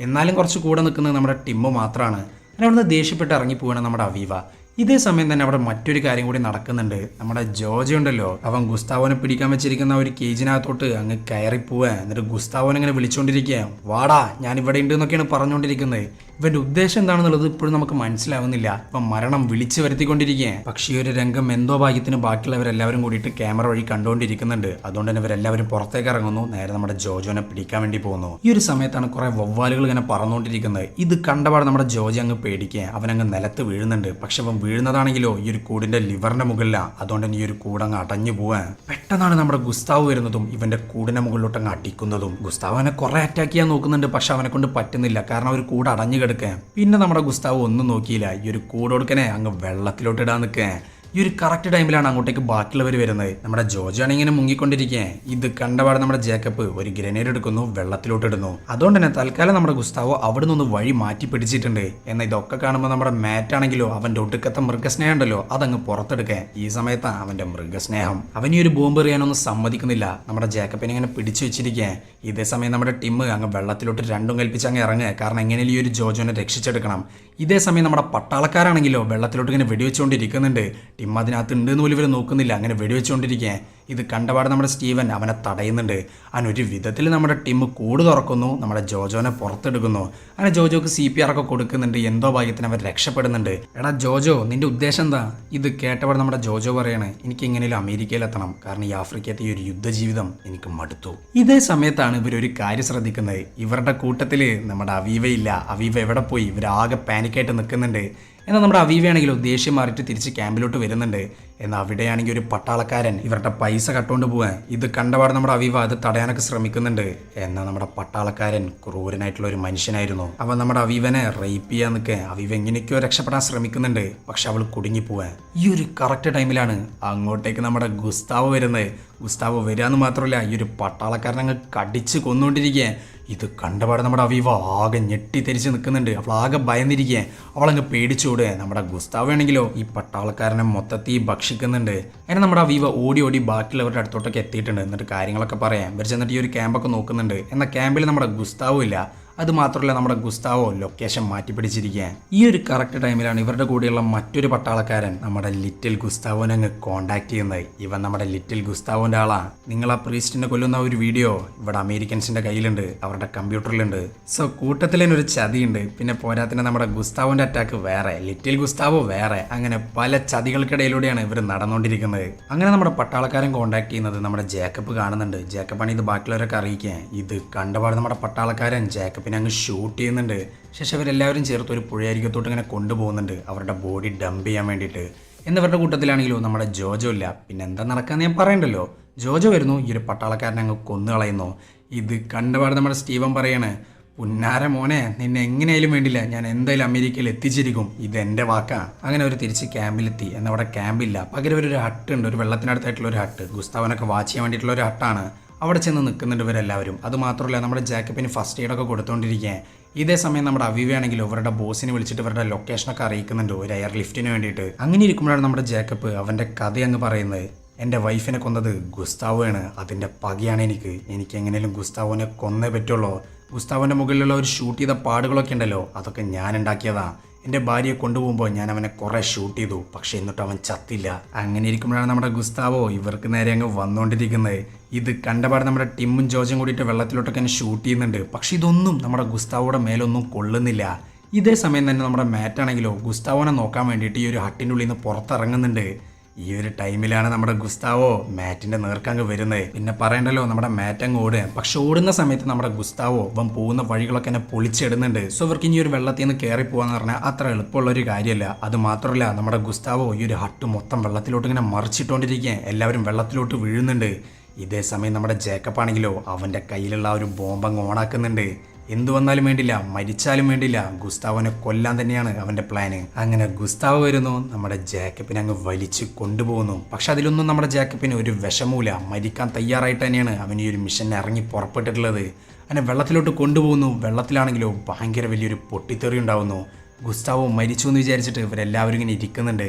എന്നാലും കുറച്ച് കൂടെ നിൽക്കുന്നത് നമ്മുടെ ടിമ്മ് മാത്രമാണ്. അങ്ങനെ അവിടുന്ന് ദേഷ്യപ്പെട്ട് ഇറങ്ങിപ്പോവാണ് നമ്മുടെ അവീവ. ഇതേ സമയം തന്നെ അവിടെ മറ്റൊരു കാര്യം കൂടി നടക്കുന്നുണ്ട്. നമ്മുടെ ജോർജ് ഉണ്ടല്ലോ, അവൻ ഗുസ്താവോനെ പിടിക്കാൻ വെച്ചിരിക്കുന്ന ഒരു കേജിനകത്തോട്ട് അങ്ങ് കയറിപ്പോവാ. എന്നിട്ട് ഗുസ്താവോനെ ഇങ്ങനെ വിളിച്ചുകൊണ്ടിരിക്കുക, വാടാ ഞാൻ ഇവിടെ ഉണ്ട് എന്നൊക്കെയാണ് പറഞ്ഞുകൊണ്ടിരിക്കുന്നത്. ഇവന്റെ ഉദ്ദേശം എന്താണെന്നുള്ളത് ഇപ്പോഴും നമുക്ക് മനസ്സിലാവുന്നില്ല. ഇപ്പം മരണം വിളിച്ചു വരുത്തിക്കൊണ്ടിരിക്കുക. പക്ഷേ ഈ ഒരു രംഗം എന്തോ ഭാഗ്യത്തിന് ബാക്കിയുള്ളവരെല്ലാവരും കൂടിയിട്ട് ക്യാമറ വഴി കണ്ടുകൊണ്ടിരിക്കുന്നുണ്ട്. അതുകൊണ്ട് തന്നെ ഇവരെല്ലാവരും പുറത്തേക്ക് ഇറങ്ങുന്നു, നേരെ നമ്മുടെ ജോജോനെ പിടിക്കാൻ വേണ്ടി പോകുന്നു. ഈ ഒരു സമയത്താണ് കുറെ വവ്വാലുകൾ ഇങ്ങനെ പറന്നുകൊണ്ടിരിക്കുന്നത്. ഇത് കണ്ടപാട് നമ്മുടെ ജോജി അങ്ങ് പേടിക്കുക, അവനങ്ങ് നിലത്ത് വീഴുന്നുണ്ട്. പക്ഷെ അവൻ വീഴുന്നതാണെങ്കിലോ ഈ ഒരു കൂടിന്റെ ലിവറിന്റെ മുകളിലാണ്. അതുകൊണ്ട് തന്നെ ഈ ഒരു കൂടങ്ങ് അടഞ്ഞു പോവാൻ. പെട്ടെന്നാണ് നമ്മുടെ ഗുസ്താവ് വരുന്നതും ഇവന്റെ കൂടിന്റെ മുകളിലോട്ട് അങ്ങ് അടിക്കുന്നതും. ഗുസ്താവ് അവനെ കുറെ അറ്റാക്ക് ചെയ്യാൻ നോക്കുന്നുണ്ട്, പക്ഷെ അവനെ കൊണ്ട് പറ്റുന്നില്ല. കാരണം ഒരു കൂട് അടഞ്ഞു കിടക്കാൻ. പിന്നെ നമ്മുടെ ഗുസ്താവ് ഒന്നും നോക്കിയില്ല, ഈ ഒരു കൂടൊടുക്കനെ അങ്ങ് വെള്ളത്തിലോട്ട് ഇടാൻ നിൽക്കാൻ. ഈ ഒരു കറക്റ്റ് ടൈമിലാണ് അങ്ങോട്ടേക്ക് ബാക്കിയുള്ളവർ വരുന്നത്. നമ്മുടെ ജോർജ് ആണെങ്കിൽ ഇങ്ങനെ മുങ്ങിക്കൊണ്ടിരിക്കുക. ഇത് കണ്ടപാട് നമ്മുടെ ജേക്കബ് ഒരു ഗ്രനേഡ് എടുക്കുന്നു, വെള്ളത്തിലോട്ട് ഇടുന്നു. അതുകൊണ്ട് തന്നെ തൽക്കാലം നമ്മുടെ ഗുസ്താവോ അവിടെ നിന്ന് വഴി മാറ്റി പിടിച്ചിട്ടുണ്ട്. എന്നാൽ ഇതൊക്കെ കാണുമ്പോൾ നമ്മുടെ മാറ്റ് ആണെങ്കിലോ അവന്റെ ഒടുക്കത്തെ മൃഗസ്നേഹം ഉണ്ടല്ലോ അതങ്ങ് പുറത്തെടുക്കാൻ. ഈ സമയത്താണ് അവന്റെ മൃഗസ്നേഹം. അവൻ ഈ ഒരു ബോംബ് എറിയാനൊന്നും സമ്മതിക്കുന്നില്ല. നമ്മുടെ ജേക്കബിനെ ഇങ്ങനെ പിടിച്ചു വെച്ചിരിക്കുക. ഇതേ സമയം നമ്മുടെ ടിമ്മ് അങ്ങ് വെള്ളത്തിലോട്ട് രണ്ടും കൽപ്പിച്ച് അങ്ങ് ഇറങ്ങുക. കാരണം എങ്ങനെയും ഈ ഒരു ജോജോനെ രക്ഷിച്ചെടുക്കണം. ഇതേ സമയം നമ്മുടെ പട്ടാളക്കാരാണെങ്കിലോ വെള്ളത്തിലോട്ട് ഇങ്ങനെ വെടിവെച്ചുകൊണ്ടിരിക്കുന്നുണ്ട്. ടിം അതിനകത്ത് ഉണ്ട് എന്ന് പോലും ഇവർ നോക്കുന്നില്ല, അങ്ങനെ വെടിവെച്ചുകൊണ്ടിരിക്കുക. ഇത് കണ്ടപാട് നമ്മുടെ സ്റ്റീവൻ അവനെ തടയുന്നുണ്ട്. അങ്ങനെ ഒരു വിധത്തിൽ നമ്മുടെ ടീം കൂട് തുറക്കുന്നു, നമ്മുടെ ജോജോനെ പുറത്തെടുക്കുന്നു. അങ്ങനെ ജോജോക്ക് CPR ഒക്കെ കൊടുക്കുന്നുണ്ട്. എന്തോ ഭാഗ്യത്തിന് അവർ രക്ഷപ്പെടുന്നുണ്ട്. എടാ ജോജോ, നിന്റെ ഉദ്ദേശം എന്താ? ഇത് കേട്ടപാട് നമ്മുടെ ജോജോ പറയാണ്, എനിക്ക് എങ്ങനെയും അമേരിക്കയിലെത്തണം, കാരണം ഈ ആഫ്രിക്കത്തെ ഈ ഒരു യുദ്ധജീവിതം എനിക്ക് മടുത്തു. ഇതേ സമയത്താണ് ഇവരൊരു കാര്യം ശ്രദ്ധിക്കുന്നത്. ഇവരുടെ കൂട്ടത്തിൽ നമ്മുടെ അവീവയില്ല. അവീവ എവിടെ പോയി? ഇവരാകെ പാനിക്കായിട്ട് നിൽക്കുന്നുണ്ട്. എന്നാൽ നമ്മുടെ അവീവയാണെങ്കിലോ ദേഷ്യം മാറിയിട്ട് തിരിച്ച് ക്യാമ്പിലോട്ട് വരുന്നുണ്ട്. എന്നാൽ അവിടെയാണെങ്കിൽ ഒരു പട്ടാളക്കാരൻ ഇവരുടെ പൈസ കട്ടുകൊണ്ട് പോവാൻ. ഇത് കണ്ടപാട് നമ്മുടെ അവീവ അത് തടയാനൊക്കെ ശ്രമിക്കുന്നുണ്ട്. എന്നാൽ നമ്മുടെ പട്ടാളക്കാരൻ ക്രൂരനായിട്ടുള്ള ഒരു മനുഷ്യനായിരുന്നു. അവൻ നമ്മുടെ അവീവനെ റേപ്പ് ചെയ്യാൻ നിൽക്കുക. അവീവ എങ്ങനെയൊക്കെയോ രക്ഷപ്പെടാൻ ശ്രമിക്കുന്നുണ്ട്, പക്ഷെ അവൾ കുടുങ്ങിപ്പോവാൻ. ഈ ഒരു കറക്റ്റ് ടൈമിലാണ് അങ്ങോട്ടേക്ക് നമ്മുടെ ഗുസ്താവ് വരുന്നത്. ഗുസ്താവ് വരികയെന്ന് മാത്രമല്ല, ഈ ഒരു പട്ടാളക്കാരനങ്ങ് കടിച്ച് കൊന്നുകൊണ്ടിരിക്കുക. ഇത് കണ്ടപാട് നമ്മുടെ അവീവ ആകെ ഞെട്ടിത്തെരിച്ച് നിൽക്കുന്നുണ്ട്. അവൾ ആകെ ഭയന്നിരിക്കുക. അവളങ്ങ് പേടിച്ചോടുക. നമ്മുടെ ഗുസ്താവ് ആണെങ്കിലോ ഈ പട്ടാളക്കാരനെ മൊത്തത്തിൽ ഭക്ഷിക്കുന്നുണ്ട്. അങ്ങനെ നമ്മുടെ അവീവ ഓടി ഓടി ബാക്കിയുള്ളവരുടെ അടുത്തോട്ടൊക്കെ എത്തിയിട്ടുണ്ട്. എന്നിട്ട് കാര്യങ്ങളൊക്കെ പറയാം. ഇവർ ചെന്നിട്ട് ഈ ഒരു ക്യാമ്പൊക്കെ നോക്കുന്നുണ്ട്. എന്നാൽ ക്യാമ്പിൽ നമ്മുടെ ഗുസ്താവും ഇല്ല. അത് മാത്രമല്ല നമ്മുടെ ഗുസ്താവോ ലൊക്കേഷൻ മാറ്റി പിടിച്ചിരിക്കുക. ഈ ഒരു കറക്റ്റ് ടൈമിലാണ് ഇവരുടെ കൂടെയുള്ള മറ്റൊരു പട്ടാളക്കാരൻ നമ്മുടെ ലിറ്റിൽ ഗുസ്താവോനെ അങ്ങ് കോണ്ടാക്ട് ചെയ്യുന്നത്. ഇവൻ നമ്മുടെ ലിറ്റിൽ ഗുസ്താവോന്റെ ആളാണ്. നിങ്ങൾ ആ പ്രീസ്റ്റിനെ കൊല്ലുന്ന ഒരു വീഡിയോ ഇവിടെ അമേരിക്കൻസിന്റെ കയ്യിലുണ്ട്, അവരുടെ കമ്പ്യൂട്ടറിലുണ്ട്. സോ കൂട്ടത്തിലൊരു ചതിയുണ്ട്. പിന്നെ പോരാത്തിന് നമ്മുടെ ഗുസ്താവോന്റെ അറ്റാക്ക് വേറെ, ലിറ്റിൽ ഗുസ്താവോ വേറെ. അങ്ങനെ പല ചതികൾക്കിടയിലൂടെയാണ് ഇവർ നടന്നുകൊണ്ടിരിക്കുന്നത്. അങ്ങനെ നമ്മുടെ പട്ടാളക്കാരൻ കോണ്ടാക്ട് ചെയ്യുന്നത് നമ്മുടെ ജേക്കബ് കാണുന്നുണ്ട്. ജേക്കബാണ് ഇത് ബാക്കിയുള്ളവരൊക്കെ അറിയിക്കുക. ഇത് കണ്ടപാട് നമ്മുടെ പട്ടാളക്കാരൻ ജേക്കബ് പിന്നെ അങ്ങ് ഷൂട്ട് ചെയ്യുന്നുണ്ട്. ശേഷം അവരെല്ലാവരും ചേർത്ത് ഒരു പുഴയരികത്തോട്ട് ഇങ്ങനെ കൊണ്ടുപോകുന്നുണ്ട്, അവരുടെ ബോഡി ഡംപ് ചെയ്യാൻ വേണ്ടിയിട്ട്. എന്നവരുടെ കൂട്ടത്തിലാണെങ്കിലോ നമ്മുടെ ജോജോ ഇല്ല. പിന്നെ എന്താ നടക്കാന്ന് ഞാൻ പറയണ്ടല്ലോ. ജോജോ വരുന്നു, ഈ ഒരു പട്ടാളക്കാരനെ അങ്ങ് കൊന്നുകളയുന്നു. ഇത് കണ്ടപാട് നമ്മുടെ സ്റ്റീവൻ പറയാണ്, പുന്നാര മോനെ, നിന്നെ എങ്ങനെയായാലും വേണ്ടില്ല, ഞാൻ എന്തായാലും അമേരിക്കയിൽ എത്തിച്ചിരിക്കും, ഇത് എൻ്റെ വാക്കാ. അങ്ങനെ അവർ തിരിച്ച് ക്യാമ്പിലെത്തി. എന്നാൽ അവിടെ ക്യാമ്പില്ല, പകരം ഒരു ഹട്ട് ഉണ്ട്, ഒരു വെള്ളത്തിനടുത്തായിട്ടുള്ള ഒരു ഹട്ട്. ഗുസ്താവനൊക്കെ വാച്ച് ചെയ്യാൻ വേണ്ടിയിട്ടുള്ള ഒരു ഹട്ടാണ്. അവിടെ ചെന്ന് നിൽക്കുന്നുണ്ട് ഇവരെല്ലാവരും. അത് മാത്രമല്ല നമ്മുടെ ജാക്കബിന് ഫസ്റ്റ് എയ്ഡൊക്കെ കൊടുത്തുകൊണ്ടിരിക്കുക. ഇതേ സമയം നമ്മുടെ അവീവയാണെങ്കിലും ഇവരുടെ ബോസിനെ വിളിച്ചിട്ട് ഇവരുടെ ലൊക്കേഷനൊക്കെ അറിയിക്കുന്നുണ്ട് ഒരു എയർ ലിഫ്റ്റിന് വേണ്ടിയിട്ട്. അങ്ങനെ ഇരിക്കുമ്പോഴാണ് നമ്മുടെ ജാക്കബ് അവൻ്റെ കഥ അങ്ങ് പറയുന്നത്. എൻ്റെ വൈഫിനെ കൊന്നത് ഗുസ്താവോയാണ്, അതിൻ്റെ പകയാണ് എനിക്ക് എങ്ങനെയും ഗുസ്താവോനെ കൊന്നേ പറ്റുള്ളൂ. ഗുസ്താവോൻ്റെ മുകളിലുള്ള ഒരു ഷൂട്ട് ചെയ്ത പാടുകളൊക്കെ ഉണ്ടല്ലോ, അതൊക്കെ ഞാൻ ഉണ്ടാക്കിയതാ. എൻ്റെ ഭാര്യയെ കൊണ്ടുപോകുമ്പോൾ ഞാൻ അവനെ കുറെ ഷൂട്ട് ചെയ്തു, പക്ഷെ എന്നിട്ട് അവൻ ചത്തില്ല. അങ്ങനെ ഇരിക്കുമ്പോഴാണ് നമ്മുടെ ഗുസ്താവോ ഇവർക്ക് നേരെ അങ്ങ് വന്നുകൊണ്ടിരിക്കുന്നത്. ഇത് കണ്ടപാട് നമ്മുടെ ടിമ്മും ജോർജും കൂടിയിട്ട് വെള്ളത്തിലോട്ടൊക്കെ തന്നെ ഷൂട്ട് ചെയ്യുന്നുണ്ട്. പക്ഷെ ഇതൊന്നും നമ്മുടെ ഗുസ്താവോയുടെ മേലൊന്നും കൊള്ളുന്നില്ല. ഇതേ സമയം തന്നെ നമ്മുടെ മാറ്റാണെങ്കിലോ ഗുസ്താവോനെ നോക്കാൻ വേണ്ടിയിട്ട് ഈ ഒരു ഹട്ടിൻ്റെ ഉള്ളിൽ നിന്ന് പുറത്തിറങ്ങുന്നുണ്ട്. ഈ ഒരു ടൈമിലാണ് നമ്മുടെ ഗുസ്താവോ മാറ്റിന്റെ നേർക്കങ്ങ് വരുന്നത്. പിന്നെ പറയണ്ടല്ലോ, നമ്മുടെ മാറ്റ് അങ്ങ് ഓടുക. പക്ഷെ ഓടുന്ന സമയത്ത് നമ്മുടെ ഗുസ്താവോ ഇവൻ പോകുന്ന വഴികളൊക്കെ തന്നെ പൊളിച്ചിടുന്നുണ്ട്. സോ ഇവർക്ക് ഇനി ഒരു വെള്ളത്തിൽ നിന്ന് കയറി പോകാന്ന് പറഞ്ഞാൽ അത്ര എളുപ്പമുള്ള ഒരു കാര്യമല്ല. അത് മാത്രമല്ല, നമ്മുടെ ഗുസ്താവോ ഈ ഒരു ഹട്ട് മൊത്തം വെള്ളത്തിലോട്ട് ഇങ്ങനെ മറിച്ചിട്ടുകൊണ്ടിരിക്കുക, എല്ലാവരും വെള്ളത്തിലോട്ട് വീഴുന്നുണ്ട്. ഇതേ സമയം നമ്മുടെ ജേക്കബ് ആണെങ്കിലോ അവന്റെ കയ്യിലുള്ള ആ ഒരു ബോംബ് അങ്ങ് ഓണാക്കുന്നുണ്ട്. എന്തു വന്നാലും വേണ്ടില്ല, മരിച്ചാലും വേണ്ടില്ല, ഗുസ്താവോനെ കൊല്ലാൻ തന്നെയാണ് അവന്റെ പ്ലാന്. അങ്ങനെ ഗുസ്താവ് വരുന്നു, നമ്മുടെ ജേക്കബിനെ അങ്ങ് വലിച്ചു കൊണ്ടുപോകുന്നു. പക്ഷെ അതിലൊന്നും നമ്മുടെ ജേക്കബിന് ഒരു വിഷമൂല, മരിക്കാൻ തയ്യാറായിട്ട് തന്നെയാണ് അവൻ ഈ ഒരു മിഷന് ഇറങ്ങി പുറപ്പെട്ടിട്ടുള്ളത്. അങ്ങനെ വെള്ളത്തിലോട്ട് കൊണ്ടുപോകുന്നു. വെള്ളത്തിലാണെങ്കിലോ ഭയങ്കര വലിയൊരു പൊട്ടിത്തെറി ഉണ്ടാവുന്നു. ഗുസ്താവോ മരിച്ചു എന്ന് വിചാരിച്ചിട്ട് ഇവരെല്ലാവരും ഇങ്ങനെ ഇരിക്കുന്നുണ്ട്.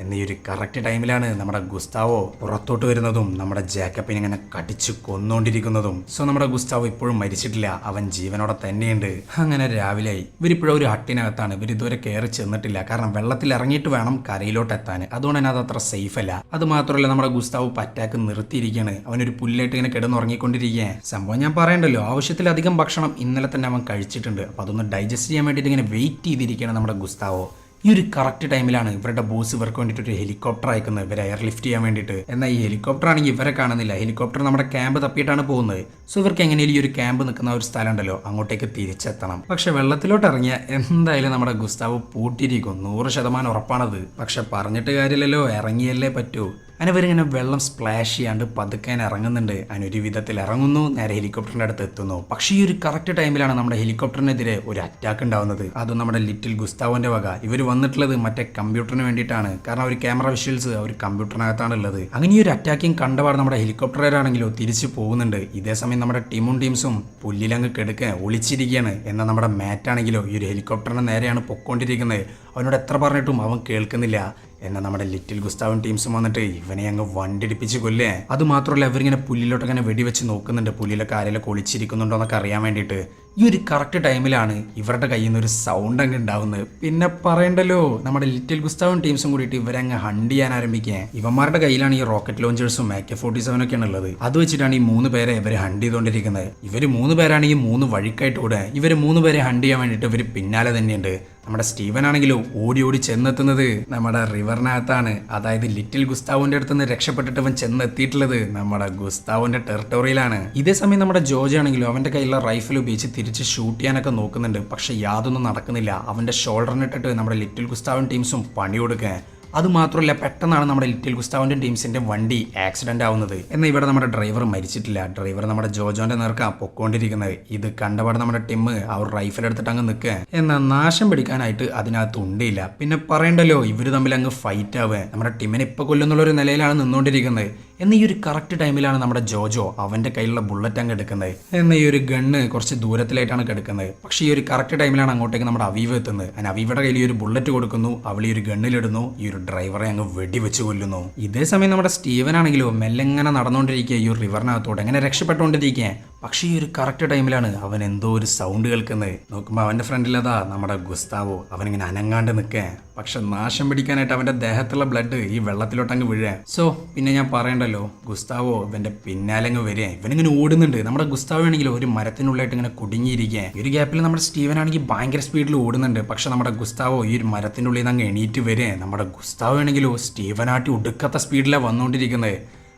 എന്നീ ഒരു കറക്റ്റ് ടൈമിലാണ് നമ്മുടെ ഗുസ്താവോ പുറത്തോട്ട് വരുന്നതും നമ്മുടെ ജേക്കബിനെ ഇങ്ങനെ കടിച്ചു കൊന്നുകൊണ്ടിരിക്കുന്നതും. സോ നമ്മുടെ ഗുസ്താവോ ഇപ്പോഴും മരിച്ചിട്ടില്ല, അവൻ ജീവനോടെ തന്നെയുണ്ട്. അങ്ങനെ രാവിലെയായി. ഇവരിപ്പോഴും ഒരു ഹട്ടിനകത്താണ്. ഇവർ ഇതുവരെ കയറി ചെന്നിട്ടില്ല, കാരണം വെള്ളത്തിൽ ഇറങ്ങിയിട്ട് വേണം കരയിലോട്ട് എത്താൻ. അതുകൊണ്ട് തന്നെ അത് അത്ര സേഫ് അല്ല. അത് മാത്രമല്ല, നമ്മുടെ ഗുസ്താവോ അറ്റാക്ക് നിർത്തിയിരിക്കുകയാണ്. അവനൊരു പുല്ലായിട്ട് ഇങ്ങനെ കിടന്നുറങ്ങിക്കൊണ്ടിരിക്കുകയാണ്. സംഭവം ഞാൻ പറയണ്ടല്ലോ, ആവശ്യത്തിലധികം ഭക്ഷണം ഇന്നലെ തന്നെ അവൻ കഴിച്ചിട്ടുണ്ട്. അപ്പോൾ അതൊന്ന് ഡൈജസ്റ്റ് ചെയ്യാൻ വേണ്ടിയിട്ട് ഇങ്ങനെ വെയിറ്റ് ചെയ്തിരിക്കുകയാണ് നമ്മുടെ ഗുസ്താവോ. ഈ ഒരു കറക്റ്റ് ടൈമിലാണ് ഇവരുടെ ബോസ് ഇവർക്ക് വേണ്ടിയിട്ട് ഒരു ഹെലികോപ്റ്റർ അയക്കുന്നത്, ഇവരെ എയർ ലിഫ്റ്റ് ചെയ്യാൻ വേണ്ടിയിട്ട്. എന്നാൽ ഈ ഹെലികോപ്റ്റർ ആണെങ്കിൽ ഇവരെ കാണുന്നില്ല. ഹെലികോപ്റ്റർ നമ്മുടെ ക്യാമ്പ് തപ്പിയിട്ടാണ് പോകുന്നത്. സോ ഇവർക്ക് എങ്ങനെയും ഈ ഒരു ക്യാമ്പ് നിൽക്കുന്ന ഒരു സ്ഥലം ഉണ്ടല്ലോ, അങ്ങോട്ടേക്ക് തിരിച്ചെത്തണം. പക്ഷെ വെള്ളത്തിലോട്ട് ഇറങ്ങിയ എന്തായാലും നമ്മുടെ ഗുസ്താവ് പൂട്ടിയിരിക്കും, 100% ഉറപ്പാണത്. പക്ഷെ പറഞ്ഞിട്ട് കാര്യമില്ലല്ലോ, ഇറങ്ങിയല്ലേ പറ്റൂ. അതിനിവരിങ്ങനെ വെള്ളം സ്പ്ലാഷ് ചെയ്യാണ്ട് പതുക്കെ ഇറങ്ങുന്നുണ്ട്. അതിനൊരു വിധത്തിൽ ഇറങ്ങുന്നു, നേരെ ഹെലികോപ്റ്ററിന്റെ അടുത്ത് എത്തുന്നു. പക്ഷേ ഈ ഒരു കറക്റ്റ് ടൈമിലാണ് നമ്മുടെ ഹെലികോപ്റ്ററിനെതിരെ ഒരു അറ്റാക്ക് ഉണ്ടാവുന്നത്. അതും നമ്മുടെ ലിറ്റിൽ ഗുസ്താവോന്റെ വക. ഇവർ വന്നിട്ടുള്ളത് മറ്റേ കമ്പ്യൂട്ടറിന് വേണ്ടിയിട്ടാണ്, കാരണം ഒരു ക്യാമറ വിഷ്വൽസ് ഒരു കമ്പ്യൂട്ടറിനകത്താണ് ഉള്ളത്. അങ്ങനെ ഈ ഒരു അറ്റാക്കിങ് കണ്ടപാട് നമ്മുടെ ഹെലികോപ്റ്ററുകാരാണെങ്കിലോ തിരിച്ചു പോകുന്നുണ്ട്. ഇതേ സമയം നമ്മുടെ ടീംസും പുല്ലിലങ്ങ് കെടുക്കാൻ ഒളിച്ചിരിക്കുകയാണ്. എന്നാൽ നമ്മുടെ മാറ്റാണെങ്കിലോ ഈ ഒരു ഹെലികോപ്റ്ററിന് നേരെയാണ് പൊക്കോണ്ടിരിക്കുന്നത്. അവനോട് എത്ര പറഞ്ഞിട്ടും അവൻ കേൾക്കുന്നില്ല. എന്നാൽ നമ്മുടെ ലിറ്റിൽ ഗുസ്താവും ടീംസും വന്നിട്ട് ഇവനെ അങ്ങ് വണ്ടിടിപ്പിച്ച് കൊല്ലേ. അത് മാത്രമല്ല, ഇവരിങ്ങനെ പുല്ലിലോട്ട് അങ്ങനെ വെടിവെച്ച് നോക്കുന്നുണ്ട്, പുല്ലിലൊക്കെ ആരെയൊക്കെ ഒളിച്ചിരിക്കുന്നുണ്ടോ എന്നൊക്കെ അറിയാൻ വേണ്ടിയിട്ട്. ഈ ഒരു കറക്റ്റ് ടൈമിലാണ് ഇവരുടെ കയ്യിൽ നിന്ന് ഒരു സൗണ്ട് അങ്ങ് ഉണ്ടാവുന്നത്. പിന്നെ പറയണ്ടല്ലോ, നമ്മുടെ ലിറ്റിൽ ഗുസ്താവും ടീംസും കൂടിയിട്ട് ഇവരെ അങ്ങ് ഹണ്ട് ചെയ്യാൻ ആരംഭിക്കുക. ഇവന്മാരുടെ കയ്യിലാണ് ഈ റോക്കറ്റ് ലോഞ്ചേഴ്സും AK-47 ഒക്കെയാണ് ഉള്ളത്. അത് വെച്ചിട്ടാണ് ഈ 3 പേരെ ഇവര് ഹണ്ട് ചെയ്തുകൊണ്ടിരിക്കുന്നത്. ഇവർ 3 പേരാണ് ഈ 3 വഴിക്കായിട്ട് ഓടുക. ഇവർ 3 പേരെ ഹണ്ട് ചെയ്യാൻ വേണ്ടിയിട്ട് ഇവർ പിന്നാലെ തന്നെയുണ്ട്. നമ്മുടെ സ്റ്റീവൻ ആണെങ്കിലും ഓടി ഓടി ചെന്നെത്തുന്നത് നമ്മുടെ റിവറിനകത്താണ്. അതായത് ലിറ്റിൽ ഗുസ്താവിന്റെ അടുത്ത് നിന്ന് രക്ഷപ്പെട്ടിട്ട് അവൻ ചെന്നെത്തിയിട്ടുള്ളത് നമ്മുടെ ഗുസ്താവിന്റെ ടെറിട്ടോറിയിലാണ്. ഇതേ സമയം നമ്മുടെ ജോർജ് ആണെങ്കിലും അവന്റെ കയ്യിലുള്ള റൈഫിൽ ഉപയോഗിച്ച് തിരിച്ച് ഷൂട്ട് ചെയ്യാനൊക്കെ നോക്കുന്നുണ്ട്. പക്ഷെ യാതൊന്നും നടക്കുന്നില്ല. അവന്റെ ഷോൾഡറിനിട്ടിട്ട് നമ്മുടെ ലിറ്റിൽ ഗുസ്താവൻ ടീംസും പണി കൊടുക്കാൻ. അതുമാത്രമല്ല, പെട്ടെന്നാണ് നമ്മുടെ ലിറ്റിൽ ഗുസ്താവിന്റെ ടീംസിന്റെ വണ്ടി ആക്സിഡന്റ് ആവുന്നത്. എന്നാൽ ഇവിടെ നമ്മുടെ ഡ്രൈവർ മരിച്ചിട്ടില്ല. ഡ്രൈവർ നമ്മുടെ ജോജോന്റെ നേർക്കാ പൊക്കോണ്ടിരിക്കുന്നത്. ഇത് കണ്ടപാട് നമ്മുടെ ടിം ആ ഒരു റൈഫിൽ എടുത്തിട്ട് അങ്ങ് നിൽക്കുക. എന്നാൽ നാശം പിടിക്കാനായിട്ട് അതിനകത്ത് ഉണ്ടില്ല. പിന്നെ പറയണ്ടല്ലോ, ഇവര് തമ്മിൽ അങ്ങ് ഫൈറ്റ് ആവുക. നമ്മുടെ ടിമ്മിനെ ഇപ്പൊ കൊല്ലുന്നുള്ളൊരു നിലയിലാണ് നിന്നുകൊണ്ടിരിക്കുന്നത്. എന്നാൽ ഈ ഒരു കറക്റ്റ് ടൈമിലാണ് നമ്മുടെ ജോജോ അവന്റെ കയ്യിലുള്ള ബുള്ളറ്റ് അങ്ങ് എടുക്കുന്നത്. എന്നാൽ ഈ ഒരു ഗണ്ണ് കുറച്ച് ദൂരത്തിലായിട്ടാണ് കിടക്കുന്നത്. പക്ഷേ ഈ ഒരു കറക്റ്റ് ടൈമിലാണ് അങ്ങോട്ടേക്ക് നമ്മുടെ അവീവ് എത്തുന്നത്. അങ്ങനെ അവീവയുടെ കയ്യിൽ ഈ ഒരു ബുള്ളറ്റ് കൊടുക്കുന്നു. അവൾ ഈ ഒരു ഗണ്ണിലിടുന്നു. ഈ ഒരു ഡ്രൈവറെ അങ്ങ് വെടിവെച്ച് കൊല്ലുന്നു. ഇതേ സമയം നമ്മുടെ സ്റ്റീവൻ ആണെങ്കിലോ മെല്ലെങ്ങനെ നടന്നുകൊണ്ടിരിക്കുക, ഈ ഒരു റിവറിനകത്തോടെ എങ്ങനെ രക്ഷപ്പെട്ടുകൊണ്ടിരിക്കുക. പക്ഷേ ഈ ഒരു കറക്റ്റ് ടൈമിലാണ് അവൻ എന്തോ ഒരു സൗണ്ട് കേൾക്കുന്നത്. നോക്കുമ്പോൾ അവന്റെ ഫ്രണ്ടിലതാ നമ്മുടെ ഗുസ്താവോ അവനിങ്ങനെ അനങ്ങാണ്ട് നിൽക്കുക. പക്ഷെ നാശം പിടിക്കാനായിട്ട് അവന്റെ ദേഹത്തുള്ള ബ്ലഡ് ഈ വെള്ളത്തിലോട്ടങ്ങ് വീഴുക. സോ പിന്നെ ഞാൻ പറയണ്ടല്ലോ, ഗുസ്താവോ ഇവന്റെ പിന്നാലങ്ങ് വരിക. ഇവനിങ്ങനെ ഓടുന്നുണ്ട്. നമ്മുടെ ഗുസ്താവോ ആണെങ്കിലും ഒരു മരത്തിനുള്ളിലായിട്ട് ഇങ്ങനെ കുടുങ്ങിയിരിക്കുക. ഈ ഒരു ഗ്യാപ്പിൽ നമ്മുടെ സ്റ്റീവൻ ആണെങ്കിൽ ഭയങ്കര സ്പീഡിൽ ഓടുന്നുണ്ട്. പക്ഷെ നമ്മുടെ ഗുസ്താവോ ഈ ഒരു മരത്തിൻ്റെ ഉള്ളിൽ നിന്ന് അങ്ങ് എണീറ്റ് വരിക. നമ്മുടെ ഗുസ്താവോ ആണെങ്കിലോ സ്റ്റീവനാട്ടി ഒടുക്കത്ത സ്പീഡിലാണ് വന്നുകൊണ്ടിരിക്കുന്നത്.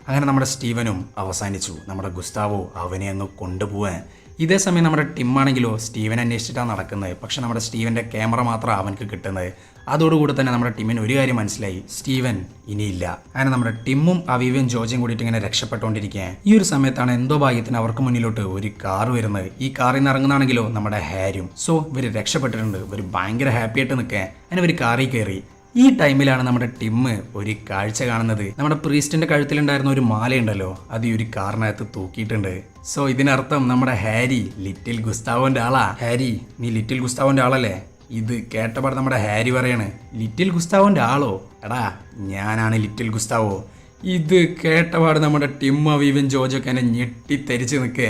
അങ്ങനെ നമ്മുടെ സ്റ്റീവനും അവസാനിച്ചു. നമ്മുടെ ഗുസ്താവോ അവനെ അങ്ങ് കൊണ്ടുപോവാൻ. ഇതേ സമയം നമ്മുടെ ടിം ആണെങ്കിലോ സ്റ്റീവൻ അന്വേഷിച്ചിട്ടാണ് നടക്കുന്നത്. പക്ഷെ നമ്മുടെ സ്റ്റീവന്റെ ക്യാമറ മാത്രം അവനക്ക് കിട്ടുന്നത്. അതോടുകൂടി തന്നെ നമ്മുടെ ടീമിന് ഒരു കാര്യം മനസ്സിലായി, സ്റ്റീവൻ ഇനിയില്ല. അങ്ങനെ നമ്മുടെ ടിമ്മും അവീവയും ജോർജും കൂടിയിട്ട് ഇങ്ങനെ രക്ഷപ്പെട്ടുകൊണ്ടിരിക്കുക. ഈ ഒരു സമയത്താണ് എന്തോ ഭാഗ്യത്തിന് അവർക്ക് മുന്നിലോട്ട് ഒരു കാർ വരുന്നത്. ഈ കാറിൽ നിന്ന് ഇറങ്ങുന്നതാണെങ്കിലോ നമ്മുടെ ഹാരിയും. സോ ഇവർ രക്ഷപ്പെട്ടിട്ടുണ്ട്. ഇവർ ഭയങ്കര ഹാപ്പി ആയിട്ട് നിൽക്കുക. അങ്ങനെ ഇവർ കാറിൽ കയറി. ഈ ടൈമിലാണ് നമ്മുടെ ടിം ഒരു കാഴ്ച കാണുന്നത്. നമ്മുടെ പ്രീസ്റ്റിന്റെ കഴുത്തിലുണ്ടായിരുന്ന ഒരു മാലയുണ്ടല്ലോ, അത് ഈ ഒരു കാറിനകത്ത് തൂക്കിയിട്ടുണ്ട്. സോ ഇതിനർത്ഥം നമ്മുടെ ഹാരി ലിറ്റിൽ ഗുസ്താവോന്റെ ആളാ. ഹാരി, നീ ലിറ്റിൽ ഗുസ്താവോന്റെ ആളല്ലേ? ഇത് കേട്ടപാട് നമ്മുടെ ഹാരി പറയാണ്, ലിറ്റിൽ ഗുസ്താവോന്റെ ആളോ? എടാ, ഞാനാണ് ലിറ്റിൽ ഗുസ്താവോ. ഇത് കേട്ടപാട് നമ്മുടെ ടിം അവീവൻ ജോർജൊക്കെ എന്നെ ഞെട്ടിത്തെരിച്ച് നിൽക്കുക.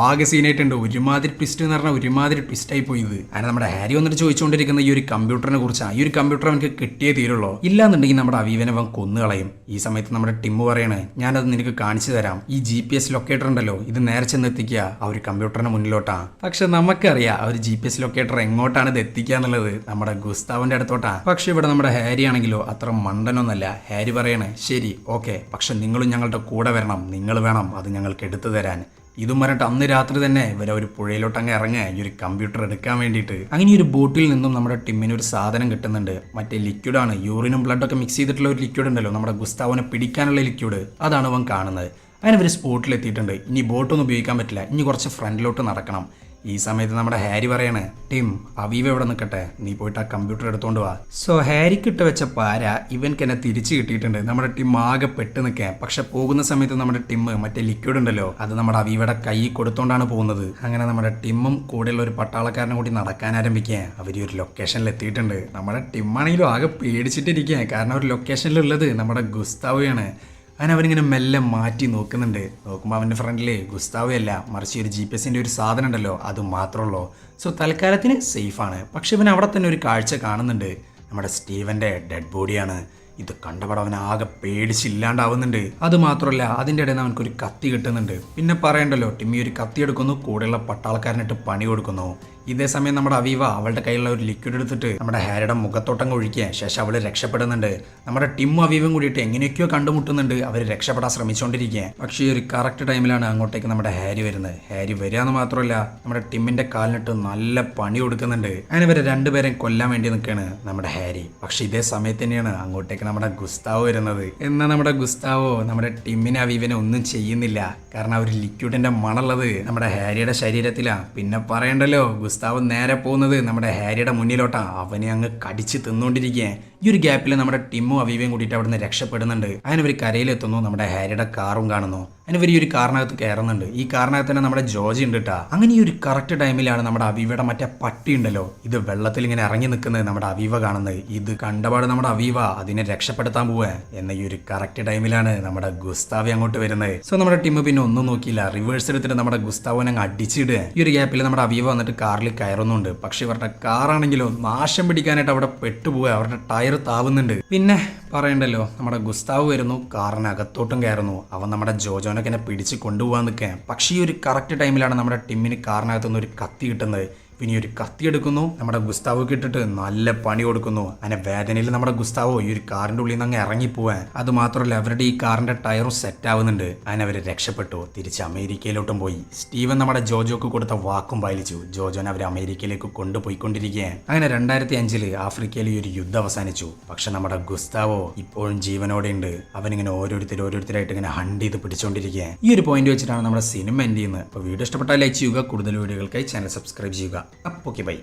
ആകെ സീനായിട്ടുണ്ട്. ഒരുമാതിരി ട്വിസ്റ്റ് എന്ന് പറഞ്ഞാൽ ഒരുമാതിരി ട്വിസ്റ്റ് ആയി പോയത്. അങ്ങനെ നമ്മുടെ ഹാരി വന്നിട്ട് ചോദിച്ചുകൊണ്ടിരിക്കുന്ന ഈ ഒരു കമ്പ്യൂട്ടറിനെ കുറിച്ചാണ്. ഈ ഒരു കമ്പ്യൂട്ടർ അവനക്ക് കിട്ടിയേ തീരുള്ളൂ, ഇല്ലാന്നുണ്ടെങ്കിൽ നമ്മുടെ അവീവനെ അവൻ കൊന്നുകളയും. ഈ സമയത്ത് നമ്മുടെ ടിമ്മ് പറയണേ, ഞാനത് നിനക്ക് കാണിച്ചു തരാം. ഈ GPS ലൊക്കേറ്റർ ഉണ്ടല്ലോ, ഇത് നേരെ ചെന്ന് എത്തിക്കുക ആ ഒരു കമ്പ്യൂട്ടറിന് മുന്നിലോട്ടാ. പക്ഷെ നമുക്കറിയാം ആ ഒരു GPS ലൊക്കേറ്റർ എങ്ങോട്ടാണ് ഇത് എത്തിക്കുക എന്നുള്ളത്, നമ്മുടെ ഗുസ്താവിന്റെ അടുത്തോട്ടാ. പക്ഷെ ഇവിടെ നമ്മുടെ ഹാരി ആണെങ്കിലോ അത്ര മണ്ടനൊന്നല്ല. ഹാരി പറയണേ, ശരി ഓക്കെ, പക്ഷെ നിങ്ങളും ഞങ്ങളുടെ കൂടെ വരണം, നിങ്ങൾ വേണം അത് ഞങ്ങൾക്ക് എടുത്തു തരാൻ. ഇതും പറഞ്ഞിട്ട് അന്ന് രാത്രി തന്നെ ഇവരെ ഒരു പുഴയിലോട്ട് അങ്ങ് ഇറങ്ങുക ഈ ഒരു കമ്പ്യൂട്ടർ എടുക്കാൻ വേണ്ടിയിട്ട്. അങ്ങനെ ഈ ഒരു ബോട്ടിൽ നിന്നും നമ്മുടെ ടിമ്മിന് ഒരു സാധനം കിട്ടുന്നുണ്ട്. മറ്റേ ലിക്വിഡാണ്, യൂറിനും ബ്ലഡൊക്കെ മിക്സ് ചെയ്തിട്ടുള്ള ഒരു ലിക്വിഡ് ഉണ്ടല്ലോ, നമ്മുടെ ഗുസ്താവിനെ പിടിക്കാനുള്ള ലിക്വിഡ്, അതാണ് അവൻ കാണുന്നത്. അങ്ങനെ ഇവർ സ്പോട്ടിൽ എത്തിയിട്ടുണ്ട്. ഇനി ബോട്ടൊന്നും ഉപയോഗിക്കാൻ പറ്റില്ല, ഇനി കുറച്ച് ഫ്രണ്ടിലോട്ട് നടക്കണം. ഈ സമയത്ത് നമ്മുടെ ഹാരി പറയണേ, ടിം അവീവ ഇവിടെ നിൽക്കട്ടെ, നീ പോയിട്ട് ആ കമ്പ്യൂട്ടർ എടുത്തോണ്ട് വാ. സോ ഹാരിക്ക് ഇട്ട് വെച്ച പാര ഇവൻക്ക് എന്നെ തിരിച്ചു കിട്ടിയിട്ടുണ്ട്. നമ്മുടെ ടിം ആകെ പെട്ട് നിൽക്കാൻ. പക്ഷെ പോകുന്ന സമയത്ത് നമ്മുടെ ടിമ്മ് മറ്റേ ലിക്വിഡ് ഉണ്ടല്ലോ, അത് നമ്മുടെ അവീവയുടെ കൈ കൊടുത്തോണ്ടാണ് പോകുന്നത്. അങ്ങനെ നമ്മുടെ ടിമ്മും കൂടെയുള്ള ഒരു പട്ടാളക്കാരനെ കൂടി നടക്കാൻ ആരംഭിക്കുക. അവർ ഒരു ലൊക്കേഷനിൽ എത്തിയിട്ടുണ്ട്. നമ്മുടെ ടിമ്മാണെങ്കിലും ആകെ പേടിച്ചിട്ടിരിക്കുക, കാരണം ഒരു ലൊക്കേഷനിലുള്ളത് നമ്മുടെ ഗുസ്താവയാണ്. അങ്ങനെ അവനിങ്ങനെ മെല്ലെ മാറ്റി നോക്കുന്നുണ്ട്. നോക്കുമ്പോൾ അവൻ്റെ ഫ്രണ്ടിൽ ഗുസ്താവയല്ല, മറിച്ച് ഒരു GPS-ൻ്റെ ഒരു സാധനം ഉണ്ടല്ലോ, അത് മാത്രമുള്ളൂ. സോ തൽക്കാലത്തിന് സേഫാണ്. പക്ഷെ ഇവൻ അവിടെ തന്നെ ഒരു കാഴ്ച കാണുന്നുണ്ട്. നമ്മുടെ സ്റ്റീവൻ്റെ ഡെഡ് ബോഡിയാണ്. ഇത് കണ്ടപാടെ അവൻ ആകെ പേടിച്ചില്ലാണ്ടാവുന്നുണ്ട്. അത് മാത്രമല്ല, അതിൻ്റെ ഇടയിൽ നിന്ന് അവനക്കൊരു കത്തി കിട്ടുന്നുണ്ട്. പിന്നെ പറയണ്ടല്ലോ, ടിമ്മി ഒരു കത്തി എടുക്കുന്നു, കൂടെയുള്ള പട്ടാളക്കാരനിട്ട് പണി കൊടുക്കുന്നു. ഇതേ സമയം നമ്മുടെ അവീവ അവളുടെ കയ്യിലുള്ള ഒരു ലിക്വിഡ് എടുത്തിട്ട് നമ്മുടെ ഹാരിയുടെ മുഖത്തോട്ടം ഒഴിക്കുക. ശേഷം അവൾ രക്ഷപ്പെടുന്നുണ്ട്. നമ്മുടെ ടിമ്മും അവീവും കൂടിയിട്ട് എങ്ങനെയൊക്കെയോ കണ്ടുമുട്ടുന്നുണ്ട്. അവർ രക്ഷപ്പെടാൻ ശ്രമിച്ചുകൊണ്ടിരിക്കുക. പക്ഷേ ഈ ഒരു കറക്റ്റ് ടൈമിലാണ് അങ്ങോട്ടേക്ക് നമ്മുടെ ഹാരി വരുന്നത്. ഹാരി വരികയെന്ന് മാത്രമല്ല, നമ്മുടെ ടിമ്മിന്റെ കാലിനിട്ട് നല്ല പണി കൊടുക്കുന്നുണ്ട്. അങ്ങനെ ഇവരെ രണ്ടുപേരെയും കൊല്ലാൻ വേണ്ടി നിൽക്കുകയാണ് നമ്മുടെ ഹാരി. പക്ഷെ ഇതേ സമയത്ത് തന്നെയാണ് അങ്ങോട്ടേക്ക് നമ്മുടെ ഗുസ്താവ് വരുന്നത്. എന്നാൽ നമ്മുടെ ഗുസ്താവോ നമ്മുടെ ടിമ്മിനെ അവീവിനെ ഒന്നും ചെയ്യുന്നില്ല. കാരണം ആ ഒരു ലിക്വിഡിന്റെ മണുള്ളത് നമ്മുടെ ഹാരിയുടെ ശരീരത്തിലാണ്. പിന്നെ പറയണ്ടല്ലോ, ഗുസ്താവ് നേരെ പോകുന്നത് നമ്മുടെ ഹാരിയുടെ മുന്നിലോട്ടാ. അവനെ അങ്ങ് കടിച്ച് തിന്നുകൊണ്ടിരിക്കുക. ഈ ഒരു ഗ്യാപ്പിൽ നമ്മുടെ ടിമ്മും അവീവയും കൂടിയിട്ട് അവിടെ നിന്ന് രക്ഷപ്പെടുന്നുണ്ട്. അങ്ങനെ ഇവർ കരയിലെത്തുന്നു. നമ്മുടെ ഹാരിയുടെ കാറും കാണുന്നു. അങ്ങനെ ഇവർ ഈ ഒരു കാറിനകത്ത് കയറുന്നുണ്ട്. ഈ കാറിനകത്ത് തന്നെ നമ്മുടെ ജോർജ് ഉണ്ട് കേട്ടാ. അങ്ങനെ ഈ ഒരു കറക്റ്റ് ടൈമിലാണ് നമ്മുടെ അവീവയുടെ മറ്റേ പട്ടി ഉണ്ടല്ലോ, ഇത് വെള്ളത്തിൽ ഇങ്ങനെ ഇറങ്ങി നിൽക്കുന്നത് നമ്മുടെ അവീവ കാണുന്നത്. ഇത് കണ്ടപാട് നമ്മുടെ അവീവ അതിനെ രക്ഷപ്പെടുത്താൻ പോവുക. എന്ന ഈ ഒരു കറക്റ്റ് ടൈമിലാണ് നമ്മുടെ ഗുസ്താവ് അങ്ങോട്ട് വരുന്നത്. സോ നമ്മുടെ ടിമ്മ് പിന്നെ ഒന്നും നോക്കിയില്ല, റിവേഴ്സ് എടുത്തിട്ട് നമ്മുടെ ഗുസ്താവിനെ അങ്ങ് അടിച്ചിടുക. ഈ ഒരു ഗ്യാപ്പിൽ നമ്മുടെ അവീവ വന്നിട്ട് കാറിൽ കയറുന്നുണ്ട്. പക്ഷെ ഇവരുടെ കാറാണെങ്കിലോ നാശം പിടിക്കാനായിട്ട് അവിടെ പെട്ടുപോവുക. അവരുടെ ടയർ താവുന്നുണ്ട്. പിന്നെ പറയണ്ടല്ലോ, നമ്മുടെ ഗുസ്താവ് വരുന്നു, കാറിനകത്തോട്ടും കയറുന്നു. അവൻ നമ്മുടെ ജോജോനൊക്കെ എന്നെ പിടിച്ച് കൊണ്ടുപോകാൻ നിൽക്കാൻ. പക്ഷേ ഈ ഒരു കറക്റ്റ് ടൈമിലാണ് നമ്മുടെ ടിമ്മിന് കാറിനകത്തുനിന്ന് ഒരു കത്തി കിട്ടുന്നത്. പിന്നെ ഒരു കത്തി എടുക്കുന്നു, നമ്മുടെ ഗുസ്താവ് ഇട്ടിട്ട് നല്ല പണി കൊടുക്കുന്നു. അങ്ങനെ വേദനയിൽ നമ്മുടെ ഗുസ്താവോ ഈ ഒരു കാറിന്റെ ഉള്ളിൽ നിന്ന് അങ്ങ് ഇറങ്ങിപ്പോവാൻ. അത് മാത്രമല്ല, അവരുടെ ഈ കാറിന്റെ ടയറും സെറ്റ് ആവുന്നുണ്ട്. അങ്ങനെ അവർ രക്ഷപ്പെട്ടു. തിരിച്ച് അമേരിക്കയിലോട്ടും പോയി. സ്റ്റീവൻ നമ്മുടെ ജോജോക്ക് കൊടുത്ത വാക്കും പാലിച്ചു. ജോജോനെ അവർ അമേരിക്കയിലേക്ക് കൊണ്ടുപോയിക്കൊണ്ടിരിക്കുകയാണ്. അങ്ങനെ 2005 ആഫ്രിക്കയിൽ ഈ ഒരു യുദ്ധം അവസാനിച്ചു. പക്ഷെ നമ്മുടെ ഗുസ്താവോ ഇപ്പോഴും ജീവനോടെ ഉണ്ട്. അവനിങ്ങനെ ഓരോരുത്തരായിട്ട് ഇങ്ങനെ ഹണ്ട് ചെയ്ത് പിടിച്ചുകൊണ്ടിരിക്കുക. ഈ ഒരു പോയിന്റ് വെച്ചിട്ടാണ് നമ്മുടെ സിനിമ എൻഡ് ചെയ്യുന്നത്. അപ്പോൾ വീഡിയോ ഇഷ്ടപ്പെട്ടാൽ ലൈക്ക് ചെയ്യുക. കൂടുതൽ വീഡിയോകൾക്കായി ചാനൽ സബ്സ്ക്രൈബ് ചെയ്യുക. അപ്പോൾ ഓക്കെ, ബൈ.